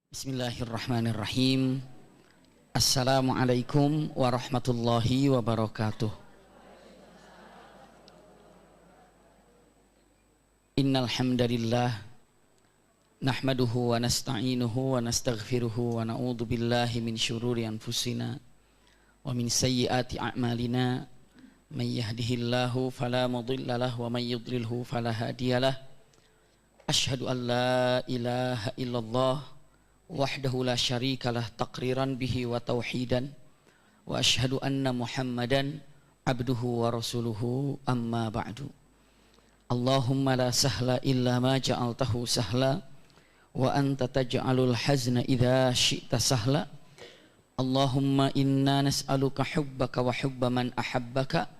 Bismillahirrahmanirrahim. Assalamualaikum warahmatullahi wabarakatuh. Innal hamdalillah nahmaduhu wa nasta'inuhu wa nastaghfiruhu wa na'udzu billahi min syururi anfusina wa min sayyiati a'malina. May yahdihillahu fala mudilla lahu wa may yudlilhu fala hadiyalah. Asyhadu an la ilaha illallah wahdahu la syarikalah taqriran bihi wa tauhidan wa asyhadu anna Muhammadan abduhu wa rasuluhu amma ba'du. Allahumma la sahla illa ma ja'altahu sahla wa anta taj'alul hazna idza syi'ta sahla. Allahumma inna nas'aluka hubbaka wa hubba man ahabbaka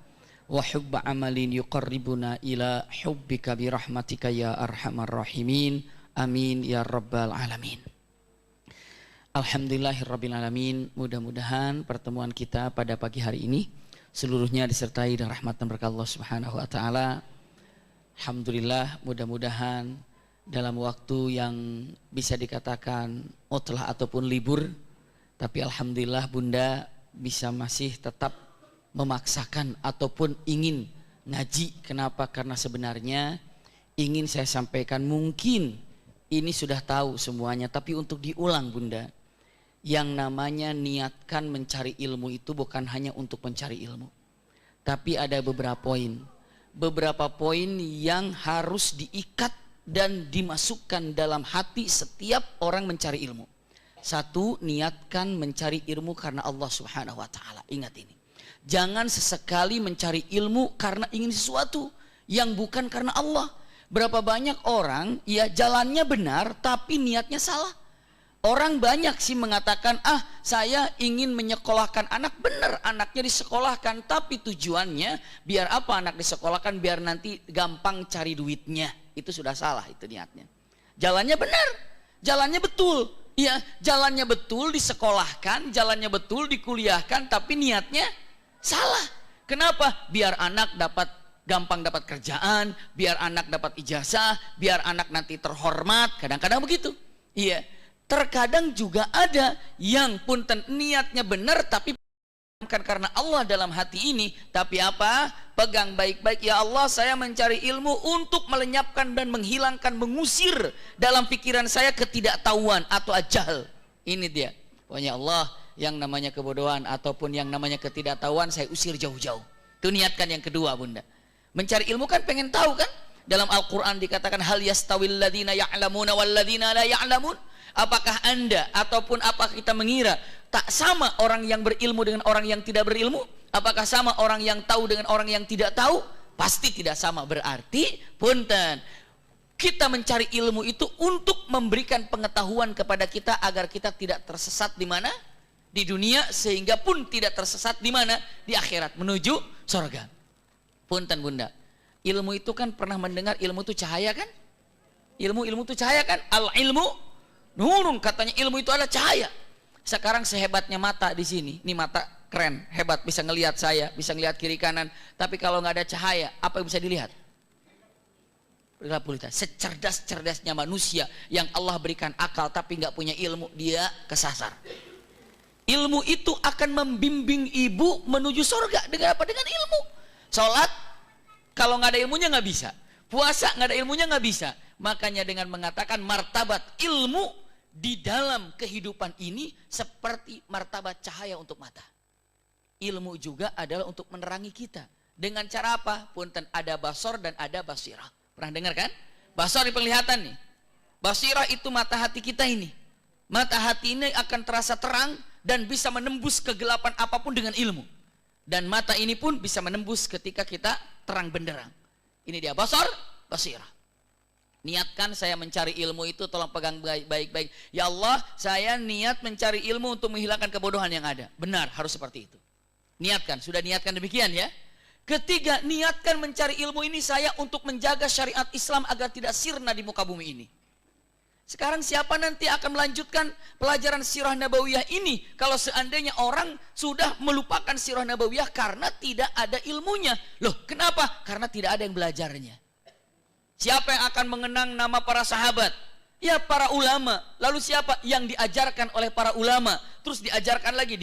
wa hubba amalin yuqarribuna ila hubbika bi rahmatika ya arhamar rahimin. Amin ya rabbal alamin. Alhamdulillahirrabbilalamin. Mudah-mudahan pertemuan kita pada pagi hari ini seluruhnya disertai dengan rahmat dan berkah Allah subhanahu wa ta'ala. Alhamdulillah, mudah-mudahan dalam waktu yang bisa dikatakan utlah ataupun libur, tapi alhamdulillah Bunda bisa masih tetap memaksakan ataupun ingin ngaji. Kenapa? Karena sebenarnya ingin saya sampaikan, mungkin ini sudah tahu semuanya, tapi untuk diulang Bunda. Yang namanya niatkan mencari ilmu itu bukan hanya untuk mencari ilmu, tapi ada beberapa poin yang harus diikat dan dimasukkan dalam hati setiap orang mencari ilmu. Satu, niatkan mencari ilmu karena Allah subhanahu wa ta'ala. Ingat ini, jangan sesekali mencari ilmu karena ingin sesuatu yang bukan karena Allah. Berapa banyak orang ya jalannya benar tapi niatnya salah. Orang banyak sih mengatakan, saya ingin menyekolahkan anak. Benar, anaknya disekolahkan, tapi tujuannya biar apa anak disekolahkan? Biar nanti gampang cari duitnya. Itu sudah salah, itu niatnya. Jalannya benar, jalannya betul. Ya, jalannya betul disekolahkan, jalannya betul dikuliahkan, tapi niatnya salah. Kenapa? Biar anak gampang dapat kerjaan, biar anak dapat ijazah, biar anak nanti terhormat. Kadang-kadang begitu. Iya. Terkadang juga ada yang punten niatnya benar tapi bukan karena Allah dalam hati ini, tapi apa? Pegang baik-baik, ya Allah, saya mencari ilmu untuk melenyapkan dan menghilangkan, mengusir dalam pikiran saya ketidaktahuan atau ajal. Ini dia. Pokoknya Allah, yang namanya kebodohan ataupun yang namanya ketidaktahuan saya usir jauh-jauh. Itu niatkan yang kedua Bunda. Mencari ilmu kan pengen tahu kan? Dalam Al-Quran dikatakan hal yastawil ladzina ya'lamuna wal ladzina la ya'lamun. Apakah Anda ataupun apakah kita mengira tak sama orang yang berilmu dengan orang yang tidak berilmu? Apakah sama orang yang tahu dengan orang yang tidak tahu? Pasti tidak sama. Berarti punten, kita mencari ilmu itu untuk memberikan pengetahuan kepada kita agar kita tidak tersesat di mana? Di dunia, sehingga pun tidak tersesat di mana? Di akhirat, menuju surga. Punten Bunda, ilmu itu kan pernah mendengar ilmu itu cahaya kan? Ilmu itu cahaya kan? Al-ilmu nurun, katanya ilmu itu adalah cahaya. Sekarang sehebatnya mata di sini, ini mata keren, hebat, bisa ngelihat saya, bisa ngelihat kiri kanan. Tapi kalau nggak ada cahaya, apa yang bisa dilihat? Secerdas-cerdasnya manusia yang Allah berikan akal tapi nggak punya ilmu, dia kesasar. Ilmu itu akan membimbing ibu menuju surga dengan apa? Dengan ilmu. Sholat kalau nggak ada ilmunya nggak bisa. Puasa nggak ada ilmunya nggak bisa. Makanya dengan mengatakan martabat ilmu di dalam kehidupan ini seperti martabat cahaya untuk mata. Ilmu juga adalah untuk menerangi kita. Dengan cara apa? Punten, ada basor dan ada basirah. Pernah dengar kan? Basor di penglihatan nih. Basirah itu mata hati kita ini. Mata hati ini akan terasa terang dan bisa menembus kegelapan apapun dengan ilmu. Dan mata ini pun bisa menembus ketika kita terang benderang. Ini dia basor, basirah. Niatkan saya mencari ilmu itu, tolong pegang baik-baik. Ya Allah, saya niat mencari ilmu untuk menghilangkan kebodohan yang ada. Benar, harus seperti itu. Niatkan, sudah niatkan demikian ya. Ketiga, niatkan mencari ilmu ini saya untuk menjaga syariat Islam agar tidak sirna di muka bumi ini. Sekarang siapa nanti akan melanjutkan pelajaran sirah nabawiyah ini kalau seandainya orang sudah melupakan sirah nabawiyah karena tidak ada ilmunya? Loh, kenapa? Karena tidak ada yang belajarnya. Siapa yang akan mengenang nama para sahabat? Ya para ulama. Lalu siapa? Yang diajarkan oleh para ulama. Terus diajarkan lagi.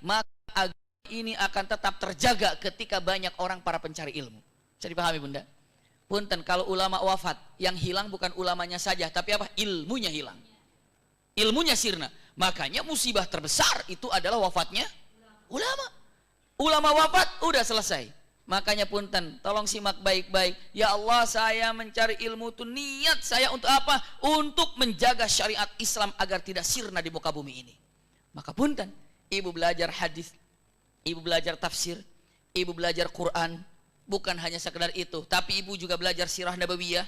Maka agama ini akan tetap terjaga ketika banyak orang para pencari ilmu. Bisa dipahami bunda? Punten, kalau ulama wafat, yang hilang bukan ulamanya saja, tapi apa? Ilmunya hilang. Ilmunya sirna. Makanya musibah terbesar itu adalah wafatnya ulama. Ulama wafat, udah selesai. Makanya punten, tolong simak baik-baik. Ya Allah, saya mencari ilmu itu niat saya untuk apa? Untuk menjaga syariat Islam agar tidak sirna di muka bumi ini. Maka punten, ibu belajar hadis, ibu belajar tafsir, ibu belajar Quran. Bukan hanya sekedar itu, tapi ibu juga belajar sirah nabawiyah.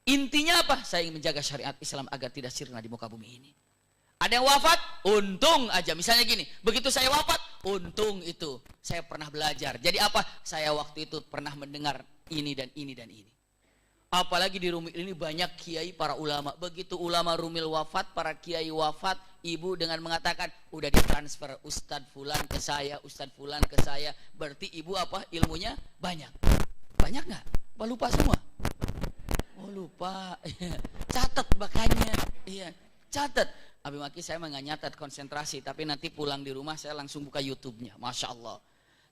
Intinya apa? Saya ingin menjaga syariat Islam agar tidak sirna di muka bumi ini. Ada yang wafat, untung aja. Misalnya gini, begitu saya wafat, untung itu saya pernah belajar. Jadi apa? Saya waktu itu pernah mendengar ini dan ini dan ini. Apalagi di Rumil ini banyak kiai para ulama. Begitu ulama Rumil wafat, para kiai wafat, ibu dengan mengatakan, udah ditransfer Ustadz Fulan ke saya, Ustadz Fulan ke saya. Berarti ibu apa? Ilmunya banyak. Banyak nggak? Apa lupa semua? Oh lupa. Catat makanya. Iya, catat. Abi Maki saya nggak nyatat konsentrasi, tapi nanti pulang di rumah saya langsung buka YouTube-nya, Masya Allah.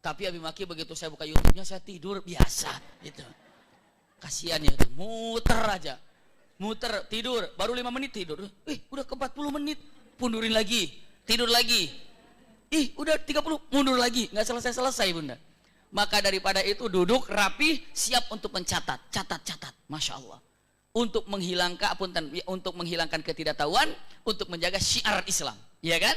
Tapi Abi Maki begitu saya buka YouTube-nya saya tidur biasa, gitu. Kasihan ya itu, muter aja, muter tidur, baru 5 menit tidur, udah ke 40 menit, pundurin lagi, tidur lagi, udah 30, mundur lagi, nggak selesai bunda. Maka daripada itu duduk rapi, siap untuk mencatat, catat, Masya Allah. Untuk menghilangkan ketidaktahuan, untuk menjaga syiar Islam, ya kan?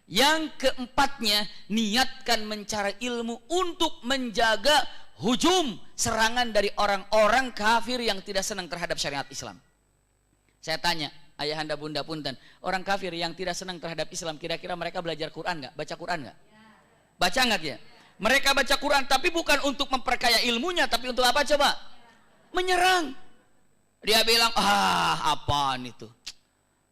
Yang keempatnya, niatkan mencari ilmu untuk menjaga hujum, serangan dari orang-orang kafir yang tidak senang terhadap syariat Islam. Saya tanya, ayahanda bunda punten, orang kafir yang tidak senang terhadap Islam, kira-kira mereka belajar Quran nggak? Baca Quran nggak? Baca nggak ya? Mereka baca Quran, tapi bukan untuk memperkaya ilmunya, tapi untuk apa coba? Menyerang. Dia bilang, apaan itu?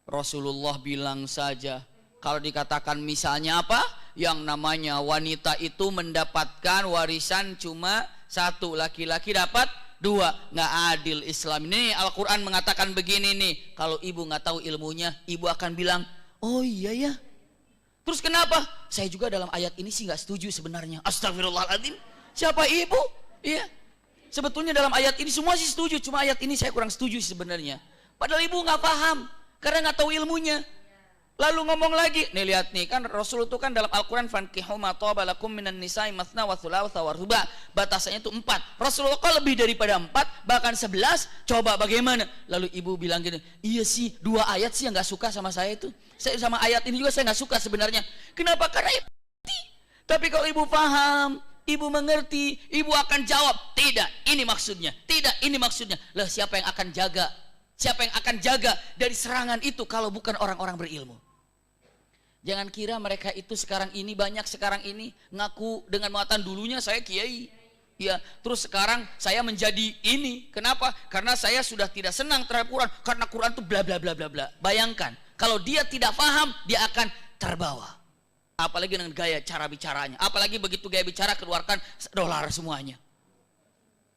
Rasulullah bilang saja, kalau dikatakan misalnya apa? Yang namanya wanita itu mendapatkan warisan cuma 1, laki-laki dapat 2. Nggak adil Islam ini. Al-Quran mengatakan begini nih. Kalau ibu nggak tahu ilmunya, ibu akan bilang, oh iya ya. Terus kenapa? Saya juga dalam ayat ini sih nggak setuju sebenarnya. Astagfirullahaladzim. Siapa ibu? Iya. Sebetulnya dalam ayat ini semua sih setuju, cuma ayat ini saya kurang setuju sebenarnya. Padahal ibu nggak paham karena nggak tahu ilmunya. Lalu ngomong lagi, nih lihat nih kan Rasul itu kan dalam Al-Quran fankihu ma thaba lakum minan nisa'i matsna wa thulatsa wa ruba. Batasannya itu 4. Rasulullah kok lebih daripada 4, bahkan 11. Coba bagaimana? Lalu ibu bilang gini, iya sih 2 ayat sih yang nggak suka sama saya itu. Saya sama ayat ini juga saya nggak suka sebenarnya. Kenapa? Karena ibu mengerti. Tapi kalau ibu paham, ibu mengerti, ibu akan jawab, tidak, ini maksudnya, tidak, ini maksudnya. Lah siapa yang akan jaga? Siapa yang akan jaga dari serangan itu kalau bukan orang-orang berilmu? Jangan kira mereka itu sekarang ini banyak sekarang ini ngaku dengan mengatakan dulunya saya kiai. Ya, terus sekarang saya menjadi ini. Kenapa? Karena saya sudah tidak senang terhadap Quran, karena Quran itu bla bla bla bla bla. Bayangkan, kalau dia tidak paham, dia akan terbawa. Apalagi dengan gaya cara bicaranya. Apalagi begitu gaya bicara keluarkan dolar semuanya.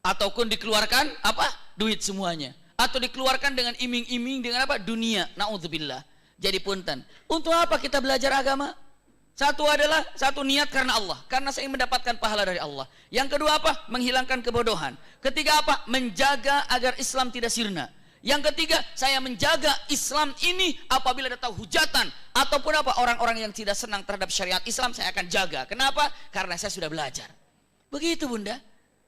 Ataupun dikeluarkan apa? Duit semuanya. Atau dikeluarkan dengan iming-iming dengan apa? Dunia. Na'udzubillah. Jadi punten. Untuk apa kita belajar agama? Satu niat karena Allah. Karena saya ingin mendapatkan pahala dari Allah. Yang kedua apa? Menghilangkan kebodohan. Ketiga apa? Menjaga agar Islam tidak sirna. Yang ketiga, saya menjaga Islam ini apabila ada tahu hujatan ataupun apa orang-orang yang tidak senang terhadap syariat Islam, saya akan jaga. Kenapa? Karena saya sudah belajar. Begitu bunda,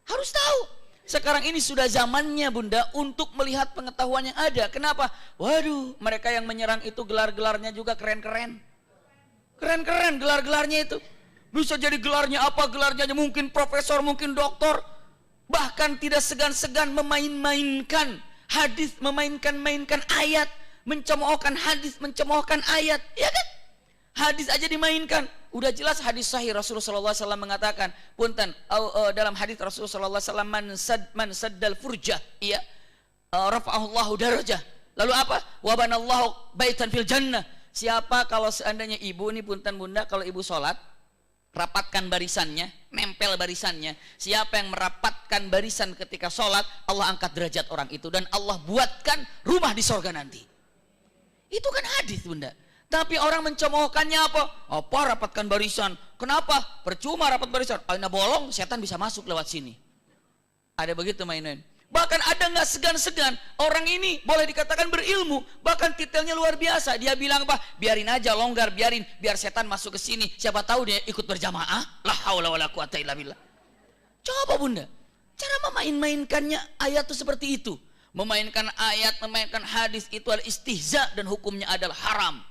harus tahu. Sekarang ini sudah zamannya bunda untuk melihat pengetahuan yang ada. Kenapa? Waduh, mereka yang menyerang itu gelar-gelarnya juga keren-keren. Keren-keren gelar-gelarnya itu. Bisa jadi gelarnya apa? Gelarnya mungkin profesor, mungkin doktor. Bahkan tidak segan-segan memain-mainkan hadis, memainkan ayat, mencemoohkan hadis, mencemoohkan ayat, ya kan? Hadis aja dimainkan. Udah jelas hadis sahih Rasulullah SAW mengatakan, punten, dalam hadis Rasulullah SAW, man saddal furjah, iya, rafa'ahullahu darajah. Lalu apa? Wabanallahu baitan fil jannah. Siapa kalau seandainya ibu ini punten bunda, kalau ibu sholat, rapatkan barisannya, nempel barisannya. Siapa yang merapatkan barisan ketika sholat, Allah angkat derajat orang itu dan Allah buatkan rumah di sorga nanti. Itu kan hadis, Bunda. Tapi orang mencemoohkannya apa? Apa rapatkan barisan? Kenapa? Percuma rapat barisan. Aina bolong, setan bisa masuk lewat sini. Ada begitu mainan. Bahkan ada nggak segan-segan, orang ini boleh dikatakan berilmu, bahkan titelnya luar biasa. Dia bilang apa? Biarin aja, longgar, biar setan masuk ke sini. Siapa tahu dia ikut berjamaah. La haula wala quwata illa billah. Coba Bunda, cara memain-mainkannya ayat itu seperti itu. Memainkan ayat, memainkan hadis itu adalah istihza dan hukumnya adalah haram.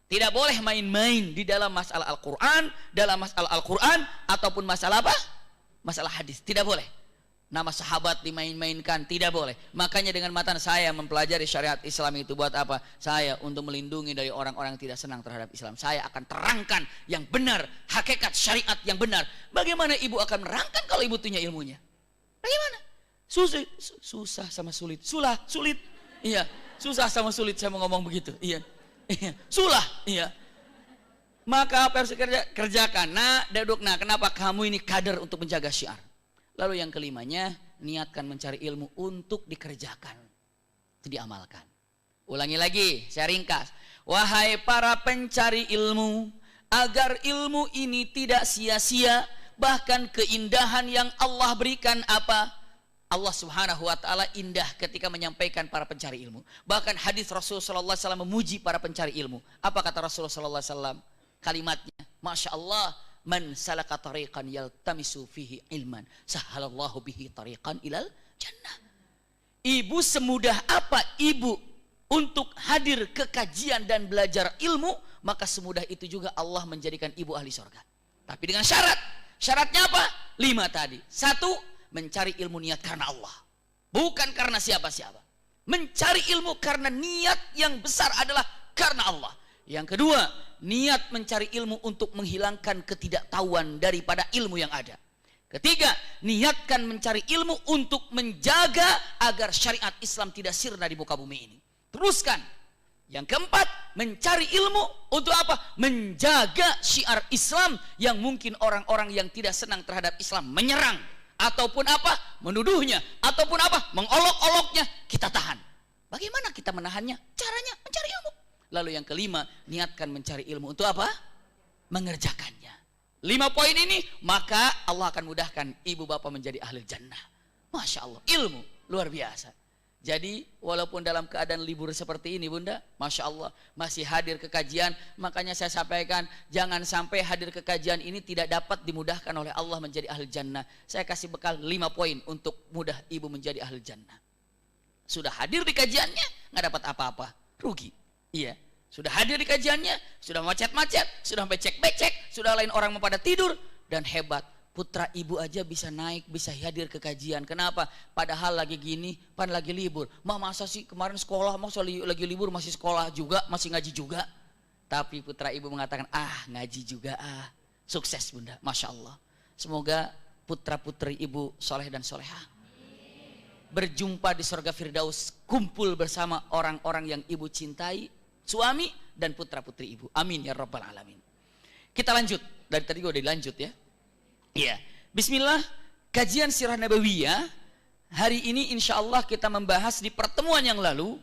Tidak boleh main-main di dalam masalah Al-Quran, ataupun masalah apa? Masalah hadis. Tidak boleh. Nama sahabat dimain-mainkan, tidak boleh. Makanya dengan mata saya mempelajari syariat Islam itu buat apa? Saya untuk melindungi dari orang-orang yang tidak senang terhadap Islam. Saya akan terangkan yang benar, hakikat syariat yang benar. Bagaimana ibu akan menerangkan kalau ibu punya ilmunya? Bagaimana? Susah sama sulit. Sulit. Iya, susah sama sulit saya mau ngomong begitu. Iya. Iya. Maka apa yang harus kerjakan? Nah, kenapa kamu ini kader untuk menjaga syiar? Lalu yang kelimanya, niatkan mencari ilmu untuk dikerjakan. Itu diamalkan. Ulangi lagi, saya ringkas. Wahai para pencari ilmu, agar ilmu ini tidak sia-sia, bahkan keindahan yang Allah berikan apa? Allah subhanahu wa ta'ala indah ketika menyampaikan para pencari ilmu. Bahkan hadis Rasulullah SAW memuji para pencari ilmu. Apa kata Rasulullah SAW? Kalimatnya, Masya Allah, man salaka tariqan yaltamisu fihi ilman sahalallahu bihi tariqan ilal jannah. Ibu semudah apa ibu untuk hadir ke kajian dan belajar ilmu, maka semudah itu juga Allah menjadikan ibu ahli surga. Tapi dengan syarat. Syaratnya apa? 5 tadi. 1, mencari ilmu niat karena Allah, bukan karena siapa-siapa. Mencari ilmu karena niat yang besar adalah karena Allah. Yang kedua, niat mencari ilmu untuk menghilangkan ketidaktahuan daripada ilmu yang ada. Ketiga, niatkan mencari ilmu untuk menjaga agar syariat Islam tidak sirna di muka bumi ini. Teruskan. Yang keempat, mencari ilmu untuk apa? Menjaga syiar Islam yang mungkin orang-orang yang tidak senang terhadap Islam menyerang. Ataupun apa? Menuduhnya. Ataupun apa? Mengolok-oloknya. Kita tahan. Bagaimana kita menahannya? Caranya mencari ilmu. Lalu yang kelima, niatkan mencari ilmu untuk apa? Mengerjakannya. 5 poin ini, maka Allah akan mudahkan ibu bapak menjadi ahli jannah. Masya Allah, ilmu luar biasa. Jadi walaupun dalam keadaan libur seperti ini Bunda, Masya Allah masih hadir ke kajian. Makanya saya sampaikan, jangan sampai hadir ke kajian ini tidak dapat dimudahkan oleh Allah menjadi ahli jannah. Saya kasih bekal 5 poin untuk mudah ibu menjadi ahli jannah. Sudah hadir di kajiannya, nggak dapat apa-apa, rugi. Iya, sudah hadir di kajiannya, sudah macet-macet, sudah becek-becek, sudah lain orang pada tidur, dan hebat. Putra ibu aja bisa naik, bisa hadir ke kajian. Kenapa? Padahal lagi gini, pan lagi libur. Masa sih kemarin sekolah, masa lagi libur masih sekolah juga, masih ngaji juga. Tapi putra ibu mengatakan, ngaji juga Sukses Bunda, Masya Allah. Semoga putra-putri ibu soleh dan solehah berjumpa di surga Firdaus, kumpul bersama orang-orang yang ibu cintai, suami dan putra-putri ibu. Amin ya rabbal alamin. Kita lanjut. Dari tadi gue udah lanjut ya. Iya. Bismillah. Kajian Sirah Nabawiyah. Hari ini insya Allah kita membahas di pertemuan yang lalu.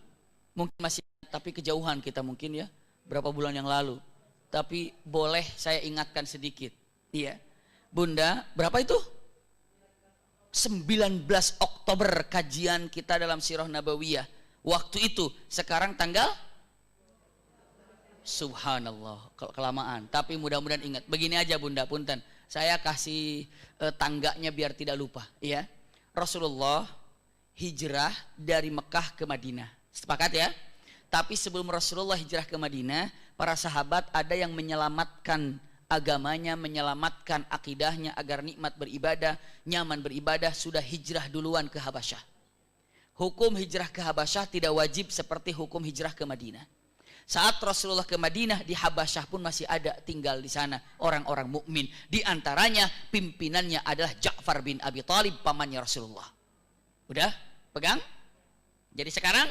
Mungkin masih, tapi kejauhan kita mungkin ya. Berapa bulan yang lalu. Tapi boleh saya ingatkan sedikit. Iya. Bunda, berapa itu? 19 Oktober kajian kita dalam Sirah Nabawiyah. Waktu itu, sekarang tanggal? Subhanallah, kelamaan. Tapi mudah-mudahan ingat. Begini aja Bunda, punten. Saya kasih tangganya biar tidak lupa. Ya, Rasulullah hijrah dari Mekah ke Madinah. Sepakat ya? Tapi sebelum Rasulullah hijrah ke Madinah, para sahabat ada yang menyelamatkan agamanya, menyelamatkan akidahnya agar nikmat beribadah, nyaman beribadah, sudah hijrah duluan ke Habasyah. Hukum hijrah ke Habasyah tidak wajib seperti hukum hijrah ke Madinah. Saat Rasulullah ke Madinah, di Habasyah pun masih ada tinggal di sana orang-orang mukmin. Di antaranya pimpinannya adalah Ja'far bin Abi Thalib, pamannya Rasulullah. Udah? Pegang? Jadi sekarang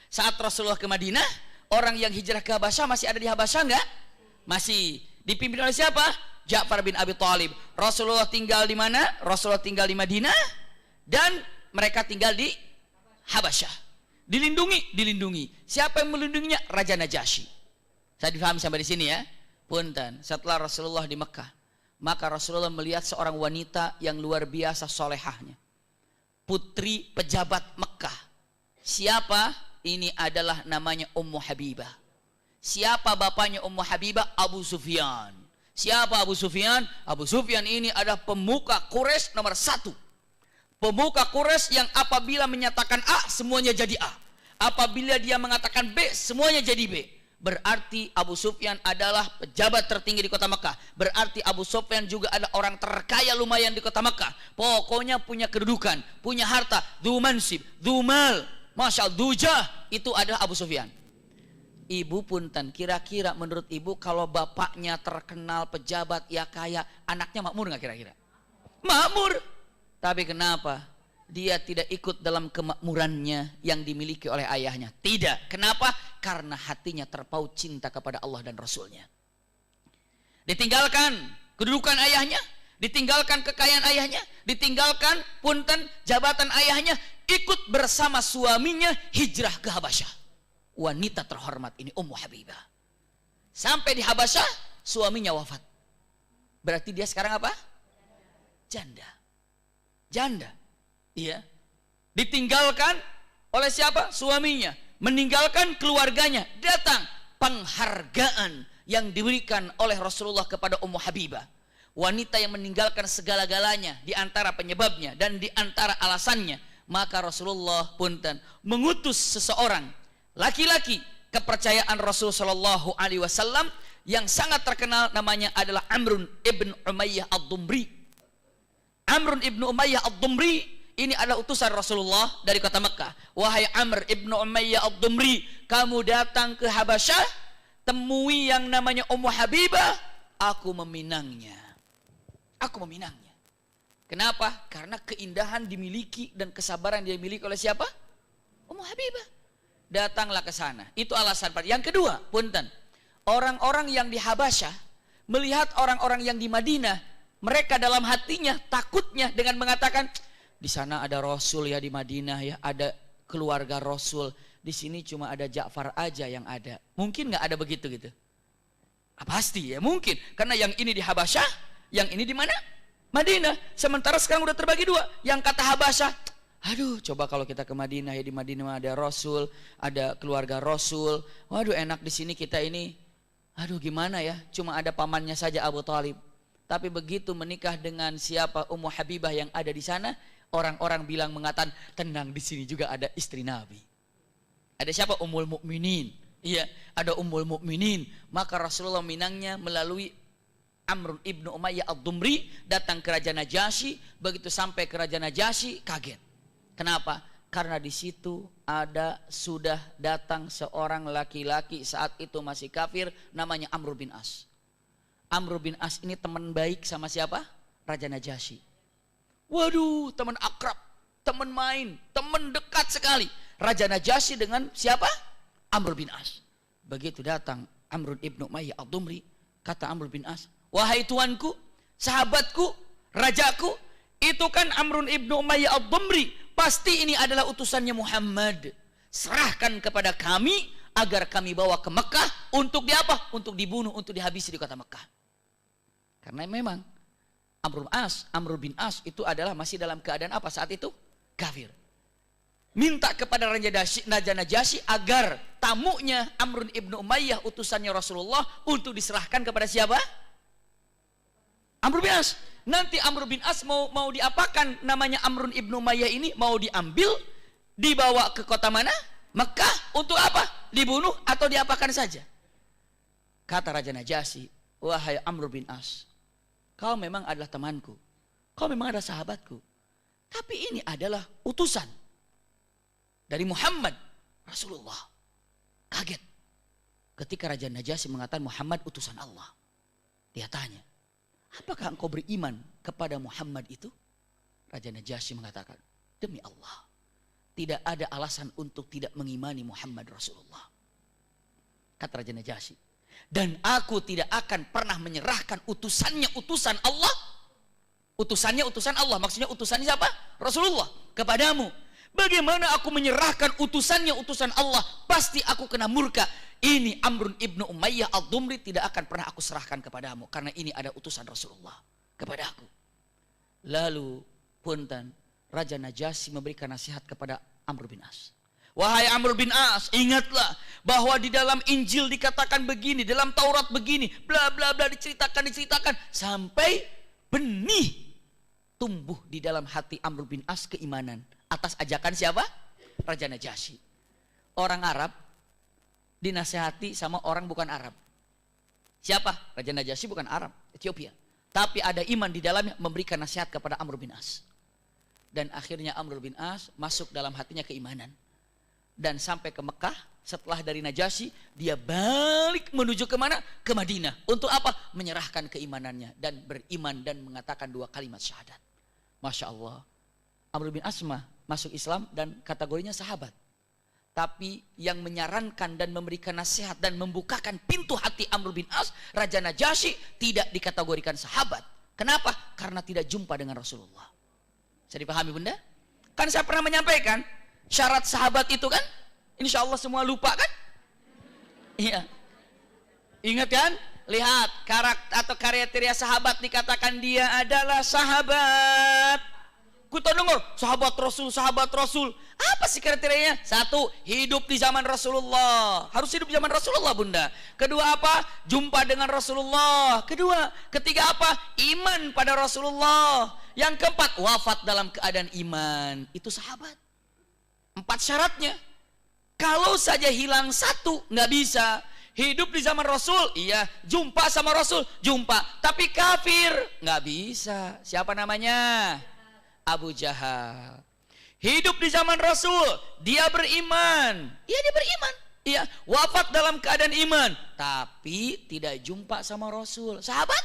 saat Rasulullah ke Madinah, orang yang hijrah ke Habasyah masih ada di Habasyah enggak? Masih. Dipimpin oleh siapa? Ja'far bin Abi Thalib. Rasulullah tinggal di mana? Rasulullah tinggal di Madinah dan mereka tinggal di Habasyah. Dilindungi. Siapa yang melindunginya? Raja Najasyi. Saya difahami sampai di sini ya. Punten. Setelah Rasulullah di Mekah, maka Rasulullah melihat seorang wanita yang luar biasa solehahnya. Putri pejabat Mekah. Siapa? Ini adalah namanya Ummu Habibah. Siapa bapaknya Ummu Habibah? Abu Sufyan. Siapa Abu Sufyan? Abu Sufyan ini adalah pemuka Quraisy nomor 1. Pemuka Quraisy yang apabila menyatakan A, semuanya jadi A. Apabila dia mengatakan B, semuanya jadi B. Berarti Abu Sufyan adalah pejabat tertinggi di kota Mekah. Berarti Abu Sufyan juga adalah orang terkaya lumayan di kota Mekah. Pokoknya punya kedudukan, punya harta, dzu mansib, dzu mal, masya Allah, dujah. Itu adalah Abu Sufyan. Ibu punten, kira-kira menurut ibu kalau bapaknya terkenal pejabat, ya kaya, anaknya makmur nggak kira-kira? Makmur. Tapi kenapa dia tidak ikut dalam kemakmurannya yang dimiliki oleh ayahnya? Tidak. Kenapa? Karena hatinya terpaut cinta kepada Allah dan Rasulnya. Ditinggalkan kedudukan ayahnya, ditinggalkan kekayaan ayahnya, ditinggalkan punten jabatan ayahnya, ikut bersama suaminya hijrah ke Habasyah. Wanita terhormat ini Ummu Habibah. Sampai di Habasyah suaminya wafat. Berarti dia sekarang apa? Janda. Iya. Ditinggalkan oleh siapa? Suaminya. Meninggalkan keluarganya. Datang penghargaan yang diberikan oleh Rasulullah kepada Ummu Habibah. Wanita yang meninggalkan segala-galanya di antara penyebabnya dan di antara alasannya. Maka Rasulullah punten mengutus seseorang laki-laki kepercayaan Rasul sallallahu alaihi wasallam yang sangat terkenal, namanya adalah Amrun ibn Umayyah ad-Dumri. Amrun ibnu Umayyah ad-Dumri ini adalah utusan Rasulullah dari kota Mekah. Wahai Amr ibnu Umayyah ad-Dumri, kamu datang ke Habasyah, temui yang namanya Ummu Habibah, aku meminangnya. Kenapa? Karena keindahan dimiliki dan kesabaran dia miliki oleh siapa? Ummu Habibah. Datanglah ke sana. Itu alasan. Yang kedua, punten. Orang-orang yang di Habasyah melihat orang-orang yang di Madinah, mereka dalam hatinya takutnya dengan mengatakan, di sana ada Rasul ya, di Madinah ya, ada keluarga Rasul. Di sini cuma ada Ja'far aja yang ada. Mungkin nggak ada begitu gitu? Pasti ya mungkin. Karena yang ini di Habasyah, yang ini di mana? Madinah. Sementara sekarang udah terbagi dua. Yang kata Habasyah, aduh coba kalau kita ke Madinah ya, di Madinah ada Rasul, ada keluarga Rasul. Waduh enak di sini kita ini. Aduh gimana ya? Cuma ada pamannya saja Abu Thalib. Tapi begitu menikah dengan siapa Ummu Habibah yang ada di sana, orang-orang bilang mengatakan, tenang, di sini juga ada istri Nabi. Ada siapa? Ummul Mukminin. Iya, ada Ummul Mukminin. Maka Rasulullah minangnya melalui Amr ibnu Umayyah ad-Dumri, datang ke Raja Najasyi. Begitu sampai ke Raja Najasyi, kaget. Kenapa? Karena di situ sudah datang seorang laki-laki, saat itu masih kafir, namanya Amr bin As. Amr bin As ini teman baik sama siapa? Raja Najasyi. Waduh, teman akrab, teman main, teman dekat sekali. Raja Najasyi dengan siapa? Amr bin As. Begitu datang Amr ibnu Umayyah ad-Dumri, kata Amr bin As, wahai tuanku, sahabatku, rajaku, itu kan Amr ibnu Umayyah ad-Dumri, pasti ini adalah utusannya Muhammad. Serahkan kepada kami agar kami bawa ke Mekah untuk diapa? Untuk dibunuh, untuk dihabisi di kota Mekah. Karena memang Amr bin As itu adalah masih dalam keadaan apa saat itu? Kafir. Minta kepada Raja Najasyi agar tamunya Amr ibnu Umayyah, utusannya Rasulullah, untuk diserahkan kepada siapa? Amr bin As. Nanti Amr bin As mau diapakan namanya Amr ibnu Umayyah ini? Mau diambil, dibawa ke kota mana? Mekah. Untuk apa? Dibunuh atau diapakan saja? Kata Raja Najasyi, wahai Amr bin As, kau memang adalah temanku, kau memang adalah sahabatku, tapi ini adalah utusan dari Muhammad Rasulullah. Kaget ketika Raja Najasyi mengatakan Muhammad utusan Allah. Dia tanya, apakah engkau beriman kepada Muhammad itu? Raja Najasyi mengatakan, demi Allah, tidak ada alasan untuk tidak mengimani Muhammad Rasulullah. Kata Raja Najasyi, Dan aku tidak akan pernah menyerahkan utusannya utusan Allah. Utusannya utusan Allah, maksudnya utusannya siapa? Rasulullah kepadamu. Bagaimana aku menyerahkan utusannya utusan Allah? Pasti aku kena murka. Ini Amrun ibnu Umayyah al-Dumri tidak akan pernah aku serahkan kepadamu. Karena ini ada utusan Rasulullah kepada aku. Lalu punten, Raja Najasyi memberikan nasihat kepada Amr bin As. Wahai Amr bin As, ingatlah bahwa di dalam Injil dikatakan begini, dalam Taurat begini, bla bla bla, diceritakan sampai benih tumbuh di dalam hati Amr bin As keimanan atas ajakan siapa? Raja Najasyi. Orang Arab dinasihati sama orang bukan Arab. Siapa? Raja Najasyi bukan Arab, Ethiopia. Tapi ada iman di dalamnya, memberikan nasihat kepada Amr bin As. Dan akhirnya Amr bin As masuk dalam hatinya keimanan. Dan sampai ke Mekah, setelah dari Najasyi, dia balik menuju kemana? Ke Madinah. Untuk apa? Menyerahkan keimanannya dan beriman dan mengatakan 2 kalimat syahadat. Masya Allah. Amr bin As masuk Islam dan kategorinya sahabat. Tapi yang menyarankan dan memberikan nasihat dan membukakan pintu hati Amr bin As, Raja Najasyi, tidak dikategorikan sahabat. Kenapa? Karena tidak jumpa dengan Rasulullah. Bisa dipahami Bunda? Kan saya pernah menyampaikan syarat sahabat itu kan? Insya Allah semua lupa kan? Iya. Ingat kan? Lihat karakter atau kriteria sahabat, dikatakan dia adalah sahabat. Kita dengar sahabat Rasul. Apa sih kriterianya? 1, hidup di zaman Rasulullah. Harus hidup di zaman Rasulullah Bunda. Kedua apa? Jumpa dengan Rasulullah. Ketiga apa? Iman pada Rasulullah. Yang keempat, wafat dalam keadaan iman. Itu sahabat. 4 syaratnya. Kalau saja hilang 1, nggak bisa. Hidup di zaman Rasul, iya. Jumpa sama Rasul, jumpa. Tapi kafir, nggak bisa. Siapa namanya? Abu Jahal. Hidup di zaman Rasul, dia beriman. Iya, dia beriman. Iya, wafat dalam keadaan iman, tapi tidak jumpa sama Rasul. Sahabat?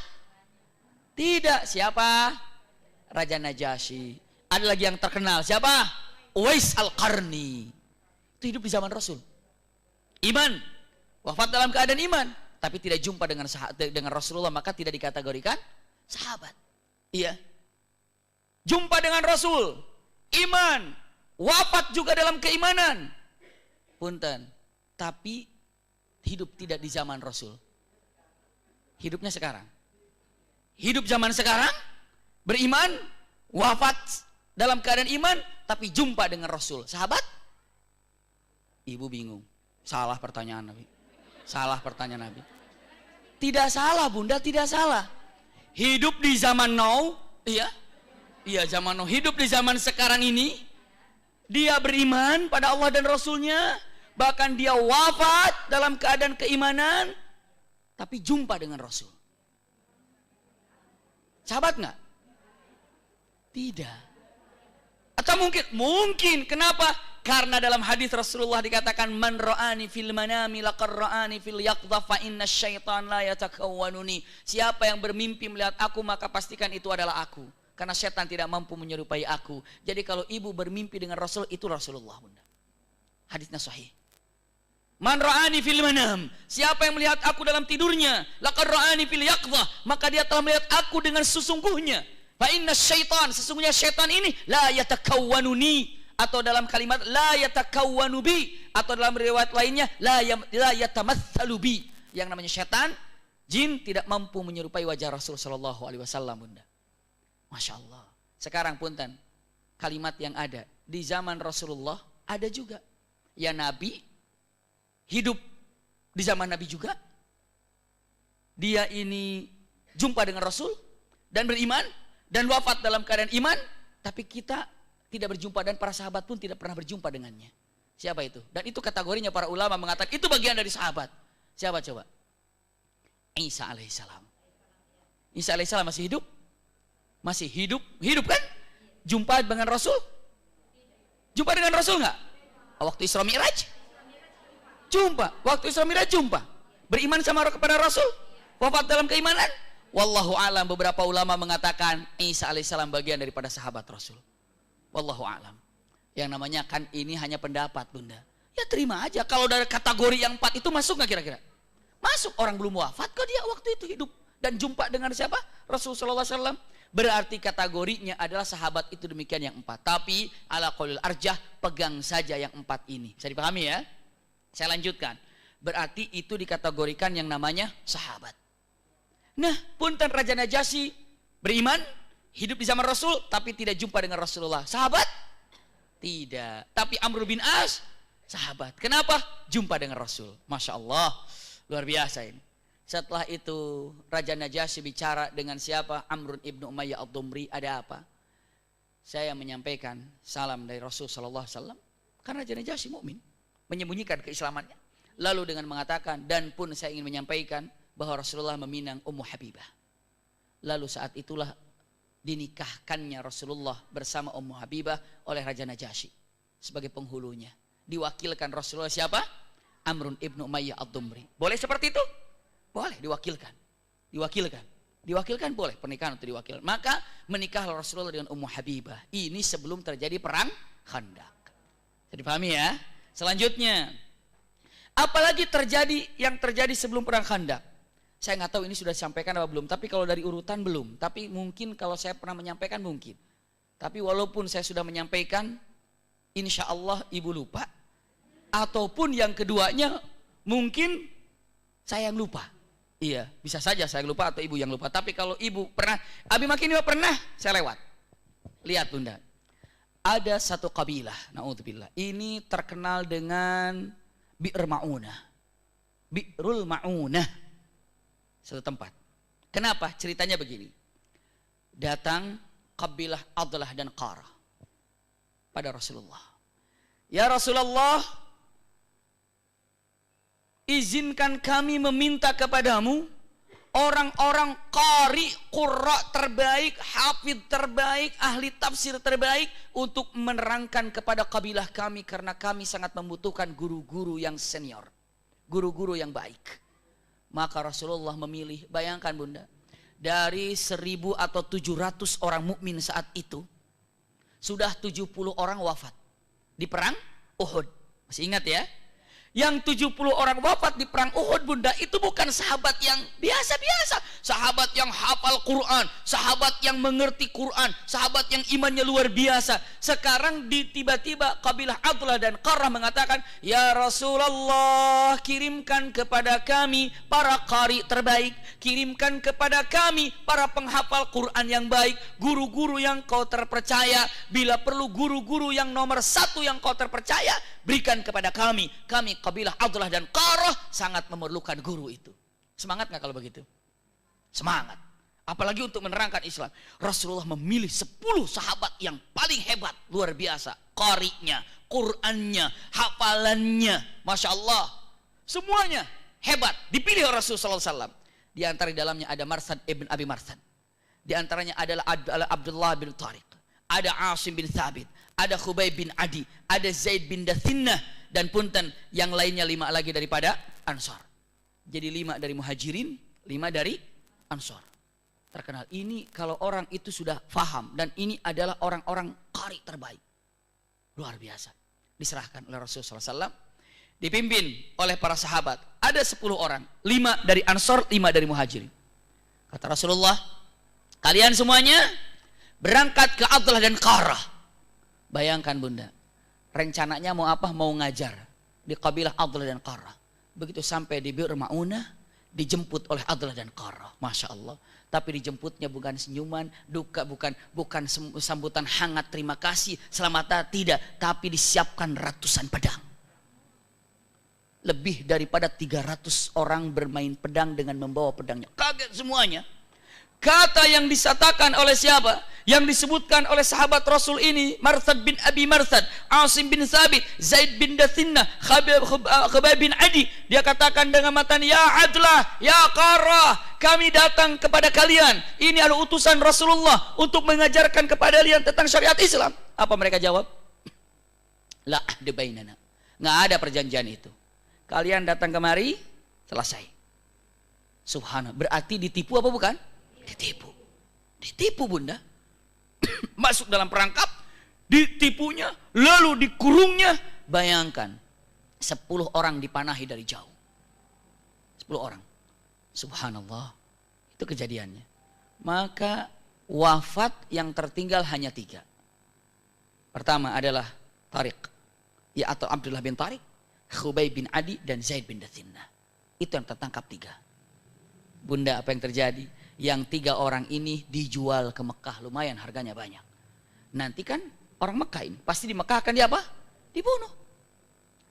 Tidak. Siapa? Raja Najasyi. Ada lagi yang terkenal. Siapa? Uwais Al-Qarni. Itu hidup di zaman Rasul. Iman. Wafat dalam keadaan iman, tapi tidak jumpa dengan Rasulullah, maka tidak dikategorikan sahabat. Iya. Jumpa dengan Rasul, iman, wafat juga dalam keimanan. Punten, tapi hidup tidak di zaman Rasul. Hidupnya sekarang. Hidup zaman sekarang, beriman, wafat dalam keadaan iman, tapi jumpa dengan Rasul. Sahabat? Ibu bingung. Salah pertanyaan Nabi. Salah pertanyaan Nabi. Tidak salah Bunda, tidak salah. Hidup di zaman now, iya. Iya, zaman now. Hidup di zaman sekarang ini, dia beriman pada Allah dan Rasulnya, bahkan dia wafat dalam keadaan keimanan, tapi jumpa dengan Rasul. Sahabat nggak? Tidak. Atau mungkin. Kenapa? Karena dalam hadis Rasulullah dikatakan, man ra'ani fil manami laqad ra'ani fil yaqdha fa inna syaitan la yatakawwanuni. Siapa yang bermimpi melihat aku, maka pastikan itu adalah aku. Karena setan tidak mampu menyerupai aku. Jadi kalau ibu bermimpi dengan Rasul, itu Rasulullah Bunda. Hadisnya sahih. Man ra'ani fil manam. Siapa yang melihat aku dalam tidurnya, laqad ra'ani fil yaqdha, maka dia telah melihat aku dengan sesungguhnya. Fa inna syaitan, sesungguhnya syaitan ini la yatakawwanuni, atau dalam kalimat la yatakawwanu bi, atau dalam riwayat lainnya la yatamatsalu bi. Yang namanya syaitan, jin, tidak mampu menyerupai wajah Rasul sallallahu alaihi wasallam Bunda. Masya Allah. Sekarang punten, kalimat yang ada di zaman Rasulullah ada juga. Ya Nabi hidup di zaman Nabi juga. Dia ini jumpa dengan Rasul dan beriman dan wafat dalam keadaan iman, tapi kita tidak berjumpa dan para sahabat pun tidak pernah berjumpa dengannya. Siapa itu? Dan itu kategorinya para ulama mengatakan itu bagian dari sahabat. Siapa coba? Isa alaihissalam. Isa alaihissalam masih hidup? Masih hidup kan? Jumpa dengan Rasul? Jumpa dengan Rasul nggak? Waktu Isra Mi'raj? Jumpa. Waktu Isra Mi'raj jumpa. Beriman sama kepada Rasul? Wafat dalam keimanan? Wallahu alam, beberapa ulama mengatakan Isa alaihissalam bagian daripada sahabat Rasul. Wallahu alam. Yang namanya kan ini hanya pendapat Bunda. Ya terima aja. Kalau dari kategori yang 4 itu masuk nggak kira-kira? Masuk, orang belum wafat kok dia waktu itu hidup. Dan jumpa dengan siapa? Rasulullah SAW. Berarti kategorinya adalah sahabat itu demikian yang 4. Tapi ala qaulil arjah, pegang saja yang 4 ini. Bisa dipahami ya? Saya lanjutkan. Berarti itu dikategorikan yang namanya sahabat. Nah, punten Raja Najasyi beriman, hidup di zaman Rasul, tapi tidak jumpa dengan Rasulullah. Sahabat? Tidak. Tapi Amr bin As, sahabat. Kenapa? Jumpa dengan Rasul. Masya Allah. Luar biasa ini. Setelah itu Raja Najasyi bicara dengan siapa? Amr ibn Umayyah ad-Dumri. Ada apa? Saya menyampaikan salam dari Rasul sallallahu alaihi wasallam. Karena Raja Najasyi mukmin, menyembunyikan keislamannya. Lalu dengan mengatakan, dan pun saya ingin menyampaikan bahwa Rasulullah meminang Ummu Habibah. Lalu saat itulah dinikahkannya Rasulullah bersama Ummu Habibah oleh Raja Najasyi sebagai penghulunya. Diwakilkan Rasulullah siapa? Amr ibn Umayyah ad-Dumri. Boleh seperti itu? Boleh diwakilkan. Diwakilkan boleh pernikahan untuk diwakilkan. Maka menikahlah Rasulullah dengan Ummu Habibah. Ini sebelum terjadi perang Khandaq. Jadi pahami ya? Selanjutnya, apalagi yang terjadi sebelum perang Khandaq? Saya nggak tahu ini sudah disampaikan apa belum. Tapi kalau dari urutan belum. Tapi mungkin kalau saya pernah menyampaikan mungkin. Tapi walaupun saya sudah menyampaikan, insya Allah ibu lupa. Ataupun yang keduanya mungkin saya yang lupa. Iya, bisa saja saya lupa atau ibu yang lupa. Tapi kalau ibu pernah, Abi Makin pernah, saya lewat. Lihat bunda, ada satu kabilah, na'udzubillah. Ini terkenal dengan Bi'r Ma'unah. Bi'rul Ma'unah. Satu tempat. Kenapa? Ceritanya begini. Datang kabilah Adlah dan Qarah pada Rasulullah. Ya Rasulullah, izinkan kami meminta kepadamu orang-orang qari, qurra terbaik, hafidh terbaik, ahli tafsir terbaik untuk menerangkan kepada kabilah kami karena kami sangat membutuhkan guru-guru yang senior, guru-guru yang baik. Maka Rasulullah memilih, bayangkan bunda, dari 1.000 atau 700 orang mukmin saat itu sudah 70 orang wafat di perang Uhud. Masih ingat ya? Yang 70 orang wafat di perang Uhud bunda, itu bukan sahabat yang biasa-biasa. Sahabat yang hafal Quran, sahabat yang mengerti Quran, sahabat yang imannya luar biasa. Sekarang tiba-tiba kabilah Adlah dan Qarah mengatakan, ya Rasulullah, kirimkan kepada kami para qari terbaik, kirimkan kepada kami para penghafal Quran yang baik, guru-guru yang kau terpercaya. Bila perlu guru-guru yang nomor 1 yang kau terpercaya, berikan kepada kami. Kami kabilah Adlah dan Qarah sangat memerlukan guru itu. Semangat nggak kalau begitu? Semangat. Apalagi untuk menerangkan Islam. Rasulullah memilih 10 sahabat yang paling hebat, luar biasa. Qari'nya, Qur'annya, hafalannya, Masya Allah. Semuanya hebat. Dipilih oleh Rasulullah SAW. Di antara dalamnya ada Marsad ibn Abi Marsad. Di antaranya adalah Abdullah bin Tariq. Ada Asim bin Thabit. Ada Khubayb bin Adi. Ada Zaid bin Dathinnah. Dan punten yang lainnya 5 lagi daripada Ansar. Jadi 5 dari Muhajirin, 5 dari Ansar. Terkenal. Ini kalau orang itu sudah faham. Dan ini adalah orang-orang qari terbaik. Luar biasa. Diserahkan oleh Rasulullah SAW. Dipimpin oleh para sahabat. Ada 10 orang. 5 dari Ansar, 5 dari Muhajirin. Kata Rasulullah, kalian semuanya berangkat ke Adlah dan Qarah. Bayangkan bunda. Rencananya mau apa? Mau ngajar di kabilah Adlah dan Qarah. Begitu sampai di Bi'r Ma'unah, dijemput oleh Adlah dan Qarah. Masya Allah. Tapi dijemputnya bukan senyuman, duka, bukan sambutan hangat, terima kasih, selamat, tidak. Tapi disiapkan ratusan pedang. Lebih daripada 300 orang bermain pedang dengan membawa pedangnya. Kaget semuanya. Kata yang disatakan oleh siapa? Yang disebutkan oleh sahabat Rasul ini, Marsad bin Abi Marsad, Asim bin Thabit, Zaid bin Dathinnah, Khubayb bin Adi. Dia katakan dengan matanya, ya Adlah, ya Qarah, kami datang kepada kalian. Ini adalah utusan Rasulullah untuk mengajarkan kepada kalian tentang syariat Islam. Apa mereka jawab? La ahda bainana. Nggak ada perjanjian itu. Kalian datang kemari, selesai. Subhanallah. Berarti ditipu apa bukan? Ditipu bunda. Masuk dalam perangkap, ditipunya, lalu dikurungnya. Bayangkan 10 orang dipanahi dari jauh. 10 orang. Subhanallah. Itu kejadiannya. Maka wafat yang tertinggal hanya 3. Pertama adalah Tariq, ya atau Abdullah bin Tariq, Khubayb bin Adi, dan Zaid bin Dathinnah. Itu yang tertangkap 3. Bunda, apa yang terjadi? Yang 3 orang ini dijual ke Mekah, lumayan harganya banyak. Nanti kan orang Mekah ini pasti di Mekah akan apa? Dibunuh.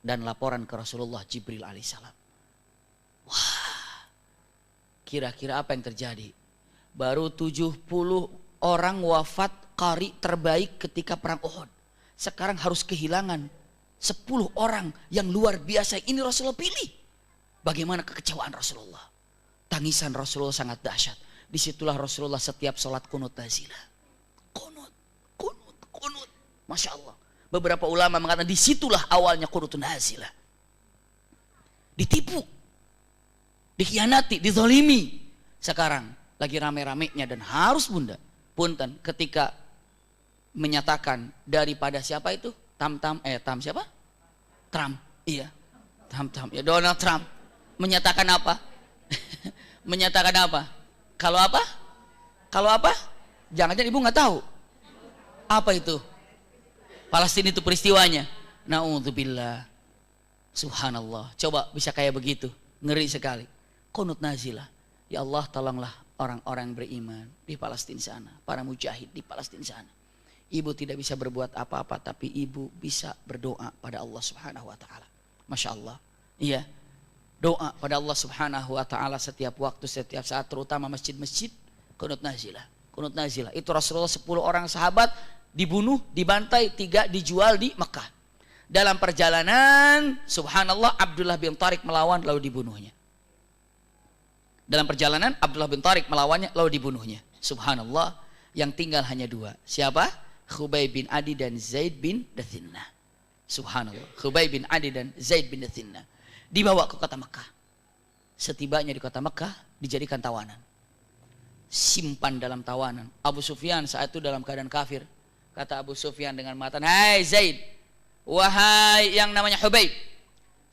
Dan laporan ke Rasulullah Jibril alaihissalam. Wah, kira-kira apa yang terjadi? Baru 70 orang wafat qari terbaik ketika perang Uhud. Sekarang harus kehilangan 10 orang yang luar biasa. Ini Rasulullah pilih. Bagaimana kekecewaan Rasulullah. Tangisan Rasulullah sangat dahsyat. Disitulah Rasulullah setiap sholat kunut nazilah. Kunut. Masya Allah. Beberapa ulama mengatakan disitulah awalnya kunut nazilah. Ditipu. Dikhianati, dizalimi. Sekarang lagi rame-ramenya dan harus bunda. Punten ketika menyatakan daripada siapa itu? Siapa? Trump. Iya. Trump. Ya, Donald Trump. Menyatakan apa? Menyatakan apa? Kalau apa? Jangan-jangan ibu nggak tahu. Apa itu? Palestina itu peristiwanya. Na'udzubillah. Subhanallah. Coba bisa kayak begitu. Ngeri sekali. Qunut nazilah. Ya Allah, tolonglah orang-orang beriman di Palestina sana. Para mujahid di Palestina sana. Ibu tidak bisa berbuat apa-apa, tapi ibu bisa berdoa pada Allah Subhanahu wa taala. Masya Allah. Iya. Doa pada Allah Subhanahu wa taala setiap waktu, setiap saat, terutama masjid-masjid. Qunut nazilah. Qunut nazilah. Itu Rasulullah 10 orang sahabat dibunuh, dibantai, 3 dijual di Mekah. Dalam perjalanan, subhanallah, Abdullah bin Tariq melawan lalu dibunuhnya. Dalam perjalanan Abdullah bin Tariq melawannya lalu dibunuhnya. Subhanallah, yang tinggal hanya 2. Siapa? Khubayb bin Adi dan Zaid bin Dathinnah. Subhanallah. Khubayb bin Adi dan Zaid bin Dathinnah dibawa ke kota Mekah. Setibanya di kota Mekah dijadikan tawanan. Simpan dalam tawanan. Abu Sufyan saat itu dalam keadaan kafir. Kata Abu Sufyan dengan mengatakan, "Hai Zaid, wahai yang namanya Khubayb,